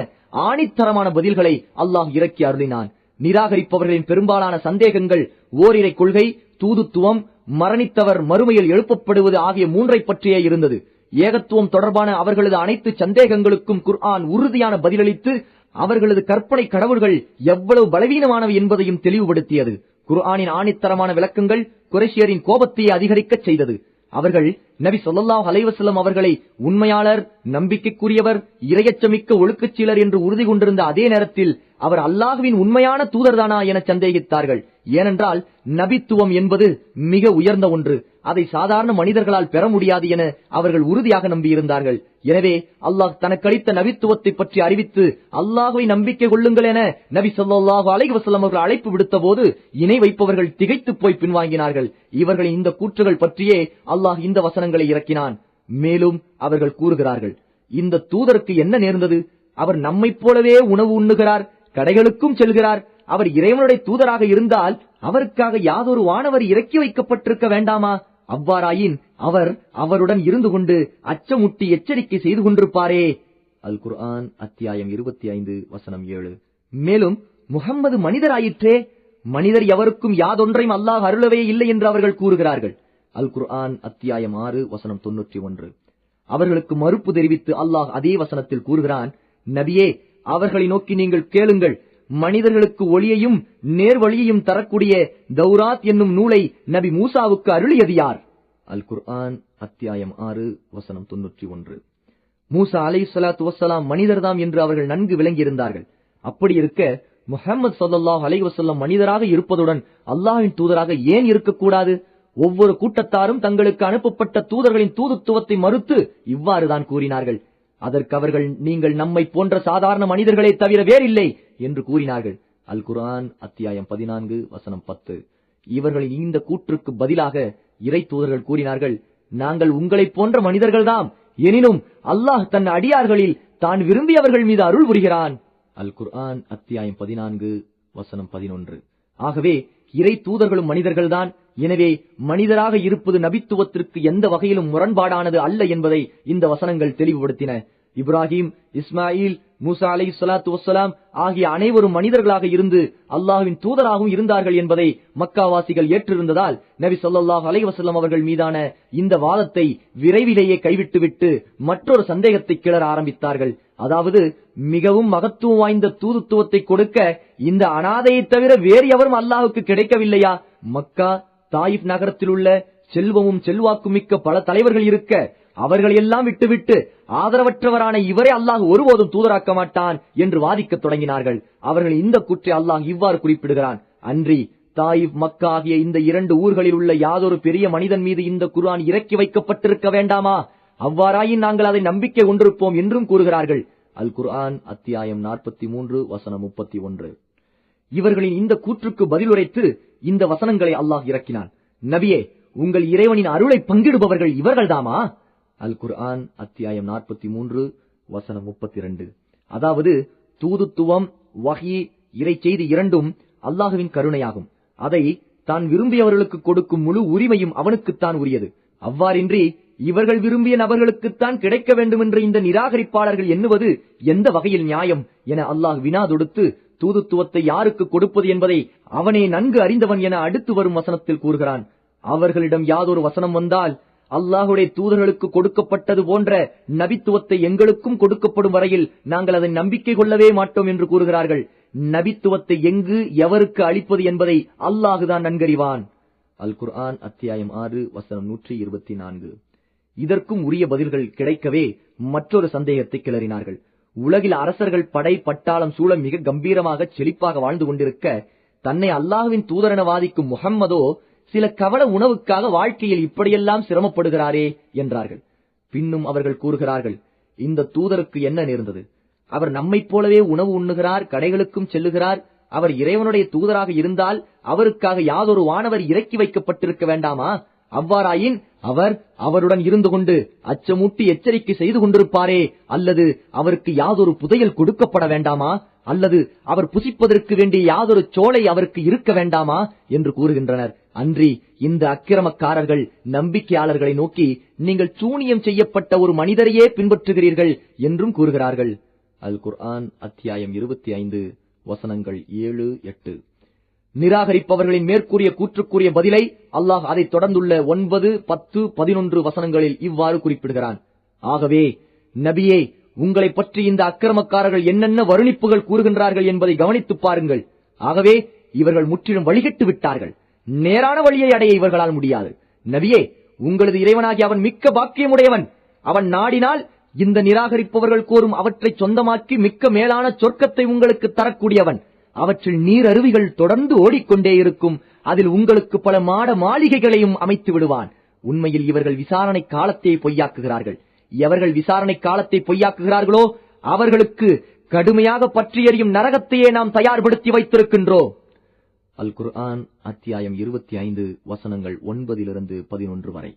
ஆணித்தரமான பதில்களை அல்லாஹ் இறக்கி அருளினான். நிராகரிப்பவர்களின் பெரும்பாலான சந்தேகங்கள் ஓரிரை கொள்கை, தூதுத்துவம், மரணித்தவர் மறுமையில் எழுப்பப்படுவது ஆகிய மூன்றை பற்றியே இருந்தது. ஏகத்துவம் தொடர்பான அவர்களது அனைத்து சந்தேகங்களுக்கும் குர்ஆன் உறுதியான பதிலளித்து அவர்களது கற்பனை கடவுள்கள் எவ்வளவு பலவீனமானவை என்பதையும் தெளிவுபடுத்தியது. குர்ஆனின் ஆணித்தரமான விளக்கங்கள் குறைஷியரின் கோபத்தையே அதிகரிக்கச் செய்தது. அவர்கள் நபி ஸல்லல்லாஹு அலைஹி வஸல்லம் அவர்களை உண்மையாளர், நம்பிக்கைக்குரியவர், இறையச்சமிக்க ஒழுக்கச்சீலர் என்று உறுதி கொண்டிருந்த அதே நேரத்தில் அவர் அல்லாஹ்வின் உண்மையான தூதர்தானா என சந்தேகித்தார்கள். ஏனென்றால் நபித்துவம் என்பது மிக உயர்ந்த ஒன்று, அதை சாதாரண மனிதர்களால் பெற முடியாது என அவர்கள் உறுதியாக நம்பியிருந்தார்கள். எனவே அல்லாஹ் தனக்களித்த நபித்துவத்தை பற்றி அறிவித்து அல்லாஹ்வை நம்பிக்கை கொள்ளுங்கள் என நபி ஸல்லல்லாஹு அலைஹி வஸல்லம் அவர்கள் அழைப்பு விடுத்த போது இணை வைப்பவர்கள் திகைத்து போய் பின்வாங்கினார்கள். இவர்களின் இந்த கூற்றுகள் பற்றியே அல்லாஹ் இந்த வசனங்களை இறக்கினான். மேலும் அவர்கள் கூறுகிறார்கள், இந்த தூதருக்கு என்ன நேர்ந்தது? அவர் நம்மைப் போலவே உணவு உண்ணுகிறார், கடைகளுக்கும் செல்கிறார். அவர் இறைவனுடைய தூதராக இருந்தால் அவருக்காக யாதொரு வானவர் இறக்கி வைக்கப்பட்டிருக்க வேண்டாமா? அவ்வாறாயின் அவர் அவருடன் இருந்து கொண்டு அச்சமுட்டி எச்சரிக்கை செய்து கொண்டிருப்பாரே. அல் குர்ஆன் அத்தியாயம் 25 வசனம் 7. மேலும் முஹம்மது மனிதராயிற்றே, மனிதர் எவருக்கும் யாதொன்றையும் அல்லாஹ் அருளவே இல்லை என்று அவர்கள் கூறுகிறார்கள். அல் குர்ஆன் அத்தியாயம் 6 வசனம் 91. அவர்களுக்கு மறுப்பு தெரிவித்து அல்லாஹ் அதே வசனத்தில் கூறுகிறான், நபியே அவர்களை நோக்கி நீங்கள் கேளுங்கள், மனிதர்களுக்கு ஒளியையும் நேர்வழியையும் தரக்கூடிய தௌராத் என்னும் நூலை நபி மூசாவுக்கு அருளியது யார்? அல் குர்ஆன் அத்தியாயம் 6 வசனம் 91. மூசா அலைஹிஸ்ஸலாத்து வஸ்ஸலாம் மனிதர்தாம் என்று அவர்கள் நன்கு விளங்கியிருந்தார்கள். அப்படி இருக்க முஹம்மது ஸல்லல்லாஹு அலைஹி வஸல்லம் மனிதராக இருப்பதுடன் அல்லாஹ்வின் தூதராக ஏன் இருக்கக்கூடாது? ஒவ்வொரு கூட்டத்தாரும் தங்களுக்கு அனுப்பப்பட்ட தூதர்களின் தூதுத்துவத்தை மறுத்து இவ்வாறுதான் கூறினார்கள். அதற்கு அவர்கள், நீங்கள் நம்மை போன்ற சாதாரண மனிதர்களே தவிர வேறில்லை என்று கூறினார்கள். அல் குர்ஆன் அத்தியாயம் 14 வசனம் 10. இவர்களின் இந்த கூற்றுக்கு பதிலாக இறை தூதர்கள் கூறினார்கள், நாங்கள் உங்களைப் போன்ற மனிதர்கள்தாம், எனினும் அல்லாஹ் தன் அடியார்களில் தான் விரும்பியவர்கள் மீது அருள் புரிகிறான். அல் குர்ஆன் அத்தியாயம் 14 வசனம் 11. ஆகவே இறை தூதர்களும் மனிதர்கள்தான். எனவே மனிதராக இருப்பது நபித்துவத்திற்கு எந்த வகையிலும் முரண்பாடானது அல்ல என்பதை இந்த வசனங்கள் தெளிவுபடுத்தின. இப்ராஹிம், இஸ்மாயில், மூசா அலைஹிஸ்ஸலாத்து வஸ்ஸலாம் ஆகிய அனைவரும் மனிதர்களாக இருந்து அல்லாஹ்வின் தூதராகவும் இருந்தார்கள் என்பதை மக்காவாசிகள் ஏற்றிருந்ததால் நபி ஸல்லல்லாஹு அலைஹி வஸல்லம் அவர்கள் மீதான இந்த வாதத்தை விரைவிலேயே கைவிட்டுவிட்டு மற்றொரு சந்தேகத்தை கிளற ஆரம்பித்தார்கள். அதாவது, மிகவும் மகத்துவம் வாய்ந்த தூதுத்துவத்தை கொடுக்க இந்த அனாதையை தவிர வேறு எவரும் அல்லாஹுக்கு கிடைக்கவில்லையா? மக்கா, தாயிப் நகரத்தில் உள்ள செல்வமும் செல்வாக்கும் மிக்க பல தலைவர்கள் இருக்க அவர்களையெல்லாம் விட்டுவிட்டு ஆதரவற்றவரான இவரை அல்லாஹ் ஒருபோதும் தூதராக்க மாட்டான் என்று வாதிக்க தொடங்கினார்கள். அவர்கள் இந்த கூற்றை அல்லாஹ் இவ்வாறு குறிப்பிடுகிறான், அன்றி தாயிப், மக்கா ஆகிய இந்த 2 ஊர்களில் உள்ள யாதொரு பெரிய மனிதன் மீது இந்த குர்ஆன் இறக்கி வைக்கப்பட்டிருக்க வேண்டாமா? அவ்வாறாயின் நாங்கள் அதை நம்பிக்கை கொண்டிருப்போம் என்றும் கூறுகிறார்கள். அல் குர்ஆன் அத்தியாயம் 43 வசனம் 31. இவர்களின் இந்த கூற்றுக்கு பதிலுரைத்து இந்த வசனங்களை அல்லாஹ் இறக்கினான். நபியே, உங்கள் இறைவனின் அருளை பங்கிடுபவர்கள் இவர்கள்தாமா? அல் குர்ஆன் அத்தியாயம் 43 வசனம் 32. அதாவது, தூதுத்துவம், வஹி, இறை செய்தி இரண்டும் அல்லாஹுவின் கருணையாகும். அதை தான் விரும்பியவர்களுக்கு கொடுக்கும் முழு உரிமையும் அவனுக்குத்தான் உரியது. அவ்வாறின்றி இவர்கள் விரும்பிய நபர்களுக்குத்தான் கிடைக்க வேண்டும் என்று இந்த நிராகரிப்பாளர்கள் எண்ணுவது எந்த வகையில் நியாயம் என அல்லாஹ் வினா தொடுத்து தூதுத்துவத்தை யாருக்கு கொடுப்பது என்பதை அவனே நன்கு அறிந்தவன் என அடுத்து வரும் வசனத்தில் கூறுகிறான். அவர்களிடம் யாதொரு வசனம் வந்தால் அல்லாஹுடைய தூதர்களுக்கு கொடுக்கப்பட்டது போன்ற நபித்துவத்தை எங்களுக்கும் கொடுக்கப்படும் வரையில் நாங்கள் அதை நம்பிக்கை கொள்ளவே மாட்டோம் என்று கூறுகிறார்கள். நபித்துவத்தை எங்கு எவருக்கு அளிப்பது என்பதை அல்லாஹுதான் நன்கறிவான். அல் குர்ஆன் அத்தியாயம் 6 வசனம் 124. இதற்கும் உரிய பதில்கள் கிடைக்கவே மற்றொரு சந்தேகத்தை கிளறினார்கள். உலகில் அரசர்கள் படை பட்டாளம் சூழ மிக கம்பீரமாக செழிப்பாக வாழ்ந்து கொண்டிருக்க, தன்னை அல்லாஹ்வின் தூதரென வாதிக்கும் முஹம்மதோ சில கவல உணவுக்காக வாழ்க்கையில் இப்படியெல்லாம் சிரமப்படுகிறாரே என்றார்கள். பின்னும் அவர்கள் கூறுகிறார்கள், இந்த தூதருக்கு என்ன நேர்ந்தது? அவர் நம்மைப் போலவே உணவு உண்ணுகிறார், கடைகளுக்கும் செல்லுகிறார். அவர் இறைவனுடைய தூதராக இருந்தால் அவருக்காக யாதொரு வானவர் இறக்கி வைக்கப்பட்டிருக்க வேண்டாமா? அவ்வாறாயின் அவர் அவருடன் இருந்து கொண்டு அச்சமூட்டி எச்சரிக்கை செய்து கொண்டிருப்பாரே, அல்லது அவருக்கு யாதொரு புதையல் கொடுக்கப்பட வேண்டாமா? அல்லது அவர் புசிப்பதற்கு வேண்டிய யாதொரு சோலை அவருக்கு இருக்க வேண்டாமா என்று கூறுகின்றனர். அன்றி இந்த அக்கிரமக்காரர்கள் நம்பிக்கையாளர்களை நோக்கி, நீங்கள் சூனியம் செய்யப்பட்ட ஒரு மனிதரையே பின்பற்றுகிறீர்கள் என்றும் கூறுகிறார்கள். அல் குர்ஆன் அத்தியாயம் 25 வசனங்கள் 7, 8. நிராகரிப்பவர்களின் மேற்கூறிய கூற்றுக்குரிய பதிலை அல்லாஹ் அதை தொடர்ந்துள்ள 9, 10, 11 வசனங்களில் இவ்வாறு குறிப்பிடுகிறான். ஆகவே நபியே, உங்களை பற்றி இந்த அக்கிரமக்காரர்கள் என்னென்ன வருணிப்புகள் கூறுகின்றார்கள் என்பதை கவனித்து பாருங்கள். ஆகவே இவர்கள் முற்றிலும் வழிகட்டு விட்டார்கள். நேரான வழியை அடைய இவர்களால் முடியாது. நபியே, உங்களது இறைவனாகி அவன் மிக்க பாக்கியமுடையவன். அவன் நாடினால் இந்த நிராகரிப்பவர்கள் கூறும் அவற்றை சொந்தமாக்கி மிக்க மேலான சொர்க்கத்தை உங்களுக்கு தரக்கூடியவன். அவற்றில் நீர் அருவிகள் தொடர்ந்து ஓடிக்கொண்டே இருக்கும். அதில் உங்களுக்கு பல மாட மாளிகைகளையும் அமைத்து விடுவான். உண்மையில் இவர்கள் விசாரணை காலத்தை பொய்யாக்குகிறார்கள். எவர்கள் விசாரணை காலத்தை பொய்யாக்குகிறார்களோ அவர்களுக்கு கடுமையாக பற்றி எறியும் நரகத்தையே நாம் தயார்படுத்தி வைத்திருக்கின்றோம். அல் குர்ஆன் அத்தியாயம் 25 வசனங்கள் 9 - 11 வரை.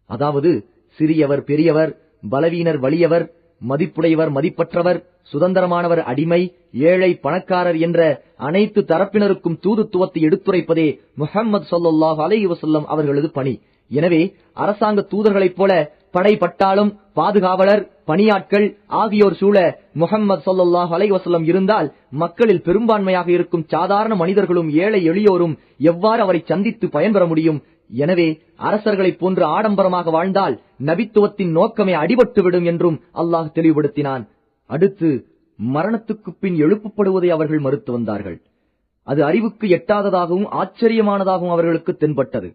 அதாவது, சிறியவர் பெரியவர், பலவீனர் வலியவர், மதிப்புடையவர் மதிப்பற்றவர், சுதந்திரமானவர் அடிமை, ஏழை பணக்காரர் என்ற அனைத்து தரப்பினருக்கும் தூதுத்துவத்தை எடுத்துரைப்பதே முஹம்மது ஸல்லல்லாஹு அலைஹி வஸல்லம் அவர்களது பணி. எனவே அரசாங்க தூதர்களைப் போல படை பட்டாளம், பாதுகாவலர், பணியாட்கள் ஆகியோர் சூழ முஹம்மது ஸல்லல்லாஹு அலைஹி வஸல்லம் இருந்தால் மக்களில் பெரும்பான்மையாக இருக்கும் சாதாரண மனிதர்களும் ஏழை எளியோரும் எவ்வாறு அவரை சந்தித்து பயன்பெற முடியும்? எனவே அரசர்களைப் போன்று ஆடம்பரமாக வாழ்ந்தால் நபித்துவத்தின் நோக்கமே அடிபட்டுவிடும் என்றும் அல்லாஹ் தெளிவுபடுத்தினான். அடுத்து, மரணத்துக்கு பின் எழுப்பப்படுவதை அவர்கள் மறுத்து வந்தார்கள். அது அறிவுக்கு எட்டாததாகவும் ஆச்சரியமானதாகவும் அவர்களுக்கு தென்பட்டது.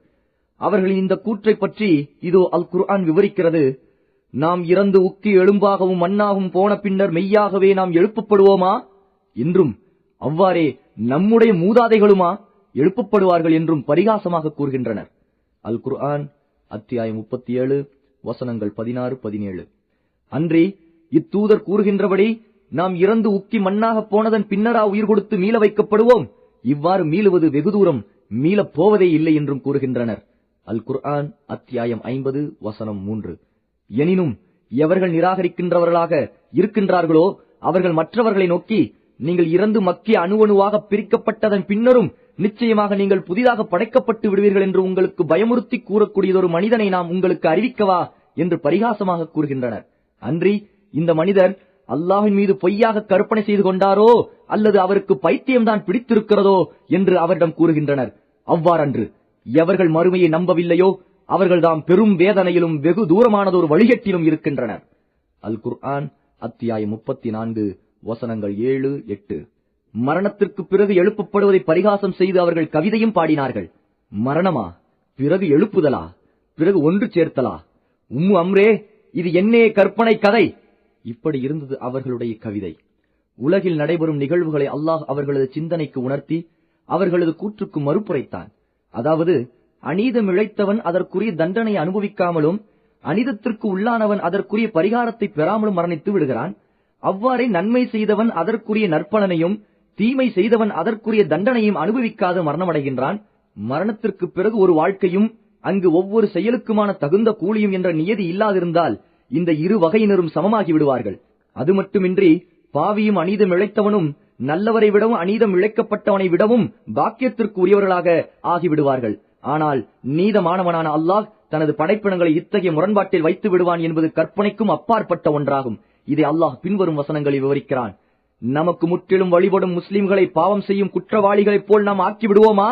அவர்களின் இந்த கூற்றை பற்றி இதோ அல் குர்ஆன் விவரிக்கிறது. நாம் இறந்து உக்கி எலும்பாகவும் மண்ணாகவும் போன பின்னர் மெய்யாகவே நாம் எழுப்பப்படுவோமா என்றும், அவ்வாறே நம்முடைய மூதாதைகளுமா எழுப்பப்படுவார்கள் என்றும் பரிகாசமாக கூறுகின்றனர். அல் குர்ஆன் அத்தியாயம் 37 வசனங்கள் 16, 17. அன்றி இத்தூதர் கூறுகின்றபடி நாம் இறந்து உக்கி மண்ணாக போனதன் பின்னரா உயிர் கொடுத்து மீள வைக்கப்படுவோம்? இவ்வாறு மீளுவது வெகு தூரம், மீளப் போவதே இல்லை என்றும் கூறுகின்றனர். அல் குர்ஆன் அத்தியாயம் 50 வசனம் 3. எனினும் எவர்கள் நிராகரிக்கின்றவர்களாக இருக்கின்றார்களோ அவர்கள் மற்றவர்களை நோக்கி, நீங்கள் இறந்து மக்கிய அணுவணுவாக பிரிக்கப்பட்டதன் பின்னரும் நிச்சயமாக நீங்கள் புதிதாக படைக்கப்பட்டு விடுவீர்கள் என்று உங்களுக்கு பயமுறுத்தி கூறக்கூடியதொரு மனிதனை நாம் உங்களுக்கு அறிவிக்கவா என்று பரிகாசமாக கூறுகின்றனர். அன்றி இந்த மனிதர் அல்லாஹ்வின் மீது பொய்யாக கற்பனை செய்து கொண்டாரோ அல்லது அவருக்கு பைத்தியம்தான் பிடித்திருக்கிறதோ என்று அவரிடம் கூறுகின்றனர். அவ்வாறன்று எவர்கள் மறுமையை நம்பவில்லையோ அவர்கள் தாம் பெரும் வேதனையிலும் வெகு தூரமானதொரு வழிகட்டிலும் இருக்கின்றனர். அல் குர்ஆன் அத்தியாயம் 34 வசனங்கள் 7, 8. மரணத்திற்கு பிறகு எழுப்பப்படுவதை பரிகாசம் செய்து அவர்கள் கவிதையும் பாடினார்கள். மரணமா? பிறகு எழுப்புதலா? பிறகு ஒன்று சேர்த்தலா? உம்மு அம்ரே, இது என்னே கற்பனை கதை. இப்படி இருந்தது அவர்களுடைய கவிதை. உலகில் நடைபெறும் நிகழ்வுகளை அல்லாஹ் அவர்களது சிந்தனைக்கு உணர்த்தி அவர்களது கூற்றுக்கு மறுப்புரைத்தான். அதாவது, அநீதம் இழைத்தவன் அதற்குரிய தண்டனை அனுபவிக்காமலும் அநீதத்திற்கு உள்ளானவன் அதற்குரிய பரிகாரத்தை பெறாமலும் மரணித்து விடுகிறான். அவ்வாறே நன்மை செய்தவன் அதற்குரிய நற்பலனையும் தீமை செய்தவன் அதற்குரிய தண்டனையும் அனுபவிக்காது மரணமடைகின்றான். மரணத்திற்கு பிறகு ஒரு வாழ்க்கையும் அங்கு ஒவ்வொரு செயலுக்குமான தகுந்த கூலியும் என்ற நியதி இல்லாதிருந்தால் இந்த இரு வகையினரும் சமமாகி விடுவார்கள். அது மட்டுமின்றி பாவியும் அநீதம் இழைத்தவனும் நல்லவரை விடவும் அநீதம் இழைக்கப்பட்டவனை விடவும் பாக்கியத்திற்கு உரியவர்களாக ஆகிவிடுவார்கள். ஆனால் நீதமானவனான அல்லாஹ் தனது படைப்பினங்களை இத்தகைய முரண்பாட்டில் வைத்து விடுவான் என்பது கற்பனைக்கும் அப்பாற்பட்ட ஒன்றாகும். இதை அல்லாஹ் பின்வரும் வசனங்களில் விவரிக்கிறான். நமக்கு முற்றிலும் வழிபடும் முஸ்லிம்களை பாவம் செய்யும் குற்றவாளிகளைப் போல் நாம் ஆக்கி விடுவோமா?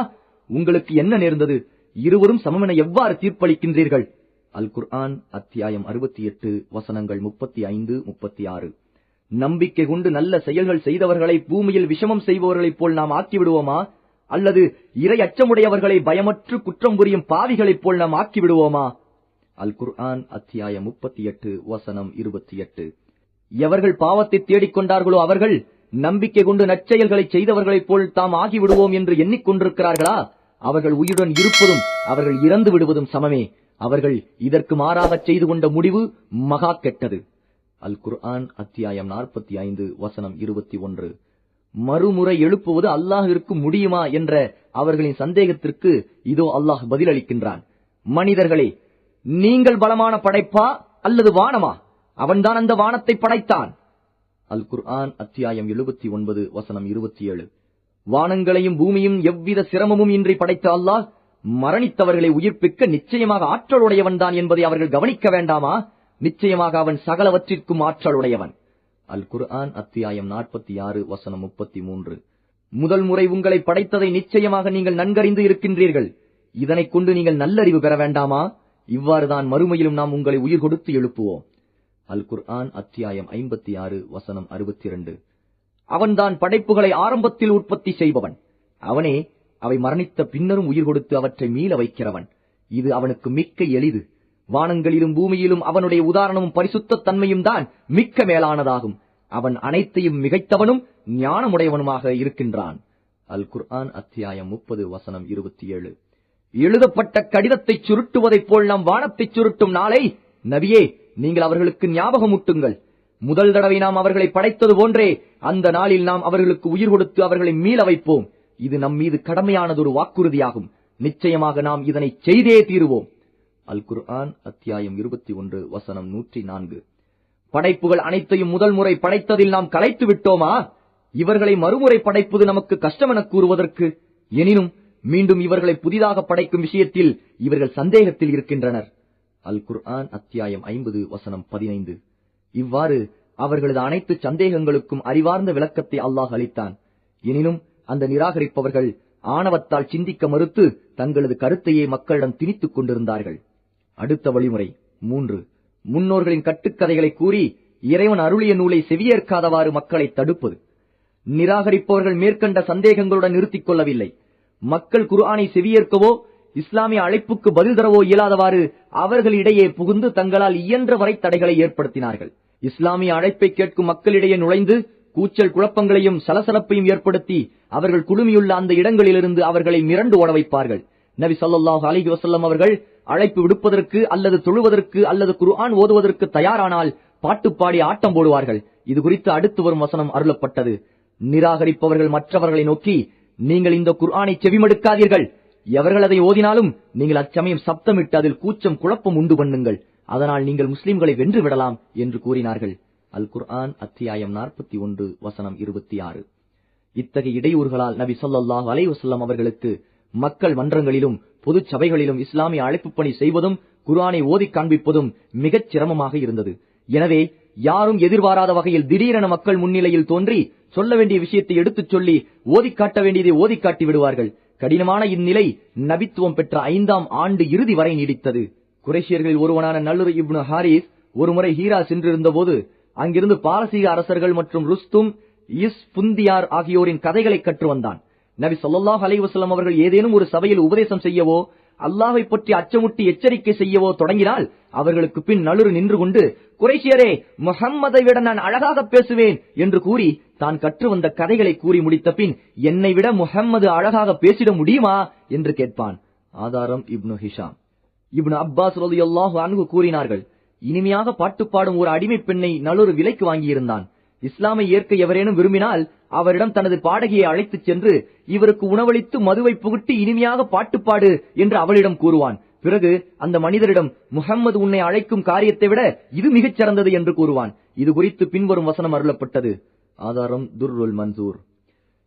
உங்களுக்கு என்ன நேர்ந்தது? இருவரும் சமமென எவ்வாறு தீர்ப்பளிக்கின்றீர்கள்? அல் குர்ஆன் அத்தியாயம் 68 வசனங்கள் 35, 36. நம்பிக்கை கொண்டு நல்ல செயல்கள் செய்தவர்களை பூமியில் விஷமம் செய்பவர்களைப் போல் நாம் ஆக்கிவிடுவோமா? அல்லது இறை அச்சமுடையவர்களை பயமற்று குற்றம் புரியும் பாவிகளைப் போல் நாம் ஆக்கிவிடுவோமா? அல் குர்ஆன் அத்தியாயம் 38 வசனம் 28. எவர்கள் பாவத்தை தேடிக்கொண்டார்களோ அவர்கள் நம்பிக்கை கொண்டு நற்செயல்களை செய்தவர்களைப் போல் தாம் ஆகிவிடுவோம் என்று எண்ணிக்கொண்டிருக்கிறார்களா? அவர்கள் உயிருடன் இருப்பதும் அவர்கள் இறந்து விடுவதும் சமமே. அவர்கள் இதற்கு மாறாக செய்து கொண்ட முடிவு மகா கெட்டது. அல் குர்ஆன் அத்தியாயம் 45 வசனம் 21. மறுமுறை எழுப்புவது அல்லாஹ்விற்கு முடியுமா என்ற அவர்களின் சந்தேகத்திற்கு இதோ அல்லாஹ் பதிலளிக்கின்றான். மனிதர்களே, நீங்கள் பலமான படைப்பா அல்லது வானமா? அவன்தான் அந்த வானத்தை படைத்தான். அல் குர்ஆன் அத்தியாயம் 79 வசனம் 27. வானங்களையும் பூமியும் எவ்வித சிரமமும் இன்றி படைத்த அல்லாஹ் மரணித்தவர்களை உயிர்ப்பிக்க நிச்சயமாக ஆற்றலுடையவன் தான் என்பதை அவர்கள் கவனிக்க வேண்டாமா? நிச்சயமாக அவன் சகலவற்றிற்கும் ஆற்றலுடையவன். அல் குர்ஆன் அத்தியாயம் 46 வசனம் 33. முதல் முறை உங்களை படைத்ததை நிச்சயமாக நீங்கள் நன்கறிந்து இருக்கின்றீர்கள். இதனைக் கொண்டு நீங்கள் நல்லறிவு பெற வேண்டாமா? இவ்வாறுதான் மறுமையிலும் நாம் உங்களை உயிர் கொடுத்து எழுப்புவோம். அல் குர்ஆன் அத்தியாயம் 56 வசனம் 62. அவன்தான் படைப்புகளை ஆரம்பத்தில் உற்பத்தி செய்பவன். அவனே அவை மரணித்த பின்னரும் உயிர் கொடுத்து அவற்றை மீள வைக்கிறவன். இது அவனுக்கு மிக்க எளிது. வானங்களிலும் பூமியிலும் அவனுடைய உதாரணமும் பரிசுத்த தன்மையும் தான் மிக்க மேலானதாகும். அவன் அனைத்தையும் மிகைத்தவனும் ஞானமுடையவனுமாக இருக்கின்றான். அல் குர்ஆன் அத்தியாயம் 30 வசனம் 27. எழுதப்பட்ட கடிதத்தை சுருட்டுவதைப் போல் நாம் வானத்தை சுருட்டும் நாளை நபியே நீங்கள் அவர்களுக்கு ஞாபகமூட்டுங்கள். முதல் தடவை நாம் அவர்களை படைத்தது போன்றே அந்த நாளில் நாம் அவர்களுக்கு உயிர் கொடுத்து அவர்களை மீள வைப்போம். இது நம் மீது கடமையானதொரு வாக்குறுதியாகும். நிச்சயமாக நாம் இதனை செய்தே தீருவோம். அல் குர்ஆன் அத்தியாயம் 21 வசனம் 104. படைப்புகள் அனைத்தையும் முதல் முறை படைத்ததில் நாம் கலைத்து விட்டோமா? இவர்களை மறுமுறை படைப்பது நமக்கு கஷ்டம் என கூறுவதற்கு. எனினும் மீண்டும் இவர்களை புதிதாக படைக்கும் விஷயத்தில் இவர்கள் சந்தேகத்தில் இருக்கின்றனர். அல் குர்ஆன் அத்தியாயம் 50 வசனம் 15. இவ்வாறு அவர்களது அனைத்து சந்தேகங்களுக்கும் அறிவார்ந்த விளக்கத்தை அல்லாஹ் அளித்தான். எனினும் அந்த நிராகரிப்பவர்கள் ஆணவத்தால் சிந்திக்க மறுத்து தங்களது கருத்தையே மக்களிடம் திணித்துக் கொண்டிருந்தார்கள். அடுத்த வழிமுறை 3. முன்னோர்களின் கட்டுக்கதைகளை கூறி இறைவன் அருளிய நூலை செவியேற்காதவாறு மக்களை தடுப்பது. நிராகரிப்பவர்கள் மேற்கண்ட சந்தேகங்களுடன் நிறுத்திக் கொள்ளவில்லை. மக்கள் குர்ஆனை செவியேற்கவோ இஸ்லாமிய அழைப்புக்கு பதில் தரவோ இயலாதவாறு அவர்களிடையே புகுந்து தங்களால் இயன்ற வரை தடைகளை ஏற்படுத்தினார்கள். இஸ்லாமிய அழைப்பை கேட்கும் மக்களிடையே நுழைந்து கூச்சல் குழப்பங்களையும் சலசலப்பையும் ஏற்படுத்தி அவர்கள் குழுமியுள்ள அந்த இடங்களிலிருந்து அவர்களை மிரண்டு ஓட வைப்பார்கள். நபி ஸல்லல்லாஹு அலைஹி வஸல்லம் அவர்கள் அழைப்பு விடுப்பதற்கு அல்லது தொழுவதற்கு அல்லது குர்ஆன் ஓதுவதற்கு தயாரானால் பாட்டு பாடி ஆட்டம் போடுவார்கள். இது குறித்து அடுத்து வரும் வசனம் அருளப்பட்டது. நிராகரிப்பவர்கள் மற்றவர்களை நோக்கி, நீங்கள் இந்த குர்ஆனை செவிமடுக்காதீர்கள். எவர்கள் அதை ஓதினாலும் நீங்கள் அச்சமயம் சப்தமிட்டு அதில் கூச்சம் குழப்பம் உண்டு பண்ணுங்கள். அதனால் நீங்கள் முஸ்லிம்களை வென்று விடலாம் என்று கூறினார்கள். அல் குர்ஆன் அத்தியாயம் 41 வசனம் 26. இத்தகைய இடையூறுகளால் நபி ஸல்லல்லாஹு அலைஹி வஸல்லம் அவர்களுக்கு மக்கள் மன்றங்களிலும் பொது சபைகளிலும் இஸ்லாமிய அழைப்பு பணி செய்வதும் குர்ஆனை ஓதி காண்பிப்பதும் மிகச் சிரமமாக இருந்தது. எனவே யாரும் எதிர்பாராத வகையில் திடீரென மக்கள் முன்னிலையில் தோன்றி சொல்ல வேண்டிய விஷயத்தை எடுத்துச் சொல்லி ஓதி காட்ட வேண்டியதை ஓதி காட்டி விடுவார்கள். கடினமான இந்நிலை நபித்துவம் பெற்ற 5ஆம் ஆண்டு இறுதி வரை நீடித்தது. குறைஷியர்களில் ஒருவனான நல்லூர் இப்னு ஹாரிஸ் ஒருமுறை ஹீரா சென்றிருந்த போது அங்கிருந்து பாரசீக அரசர்கள் மற்றும் ருஸ்தும் இஸ்புந்தியார் ஆகியோரின் கதைகளை கற்று வந்தான். நபி ஸல்லல்லாஹு அலைஹி வஸல்லம் அவர்கள் ஏதேனும் ஒரு சபையில் உபதேசம் செய்யவோ அல்லாஹ்வை பற்றி அச்சமுட்டி எச்சரிக்கை செய்யவோ தொடங்கினால் அவர்களுக்கு பின் நல்லூர் நின்று கொண்டு, குறைஷியரே, முஹம்மதை விட நான் அழகாக பேசுவேன் என்று கூறி தான் கற்று வந்த கதைகளை கூறி முடித்த பின், என்னை விட முஹம்மது அழகாக பேசிட முடியுமா என்று கேட்பான். ஆதாரம் இப்னு ஹிஷாம். இப்னு அப்பாஸ் ரலியல்லாஹு அன்ஹு கூறினார்கள், இனிமையாக பாட்டு பாடும் ஒரு அடிமை பெண்ணை நல்லூர் விலைக்கு வாங்கியிருந்தான். இஸ்லாமை ஏற்க எவரேனும் விரும்பினால் அவரிடம் தனது பாடகியை அழைத்துச் சென்று இவருக்கு உணவளித்து மதுவை புகுட்டி இனிமையாக பாட்டுப்பாடு என்று அவளிடம் கூறுவான். பிறகு அந்த மனிதரிடம், முஹம்மது உன்னை அழைக்கும் காரியத்தை விட இது மிகச் சிறந்தது என்று கூறுவான். இது குறித்து பின்வரும் வசனம் அருளப்பட்டது. ஆதாரம் துர்ருல் மன்சூர்.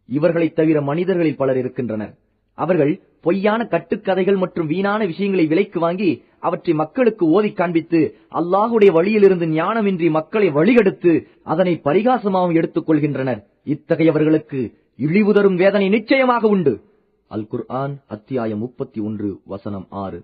இவர்களைத் தவிர மனிதர்களில் பலர் இருக்கின்றனர். அவர்கள் பொய்யான கட்டுக்கதைகள் மற்றும் வீணான விஷயங்களை விலைக்கு வாங்கி அவற்றை மக்களுக்கு ஓதி காண்பித்து அல்லாஹுடைய வழியிலிருந்து ஞானமின்றி மக்களை வழிகெடுத்து அதனை பரிகாசமாகவும் எடுத்துக் கொள்கின்றனர். இத்தகையவர்களுக்கு இழிவு தரும் வேதனை நிச்சயமாக உண்டு. அல் குர்ஆன் அத்தியாயம் 31 வசனம் 6.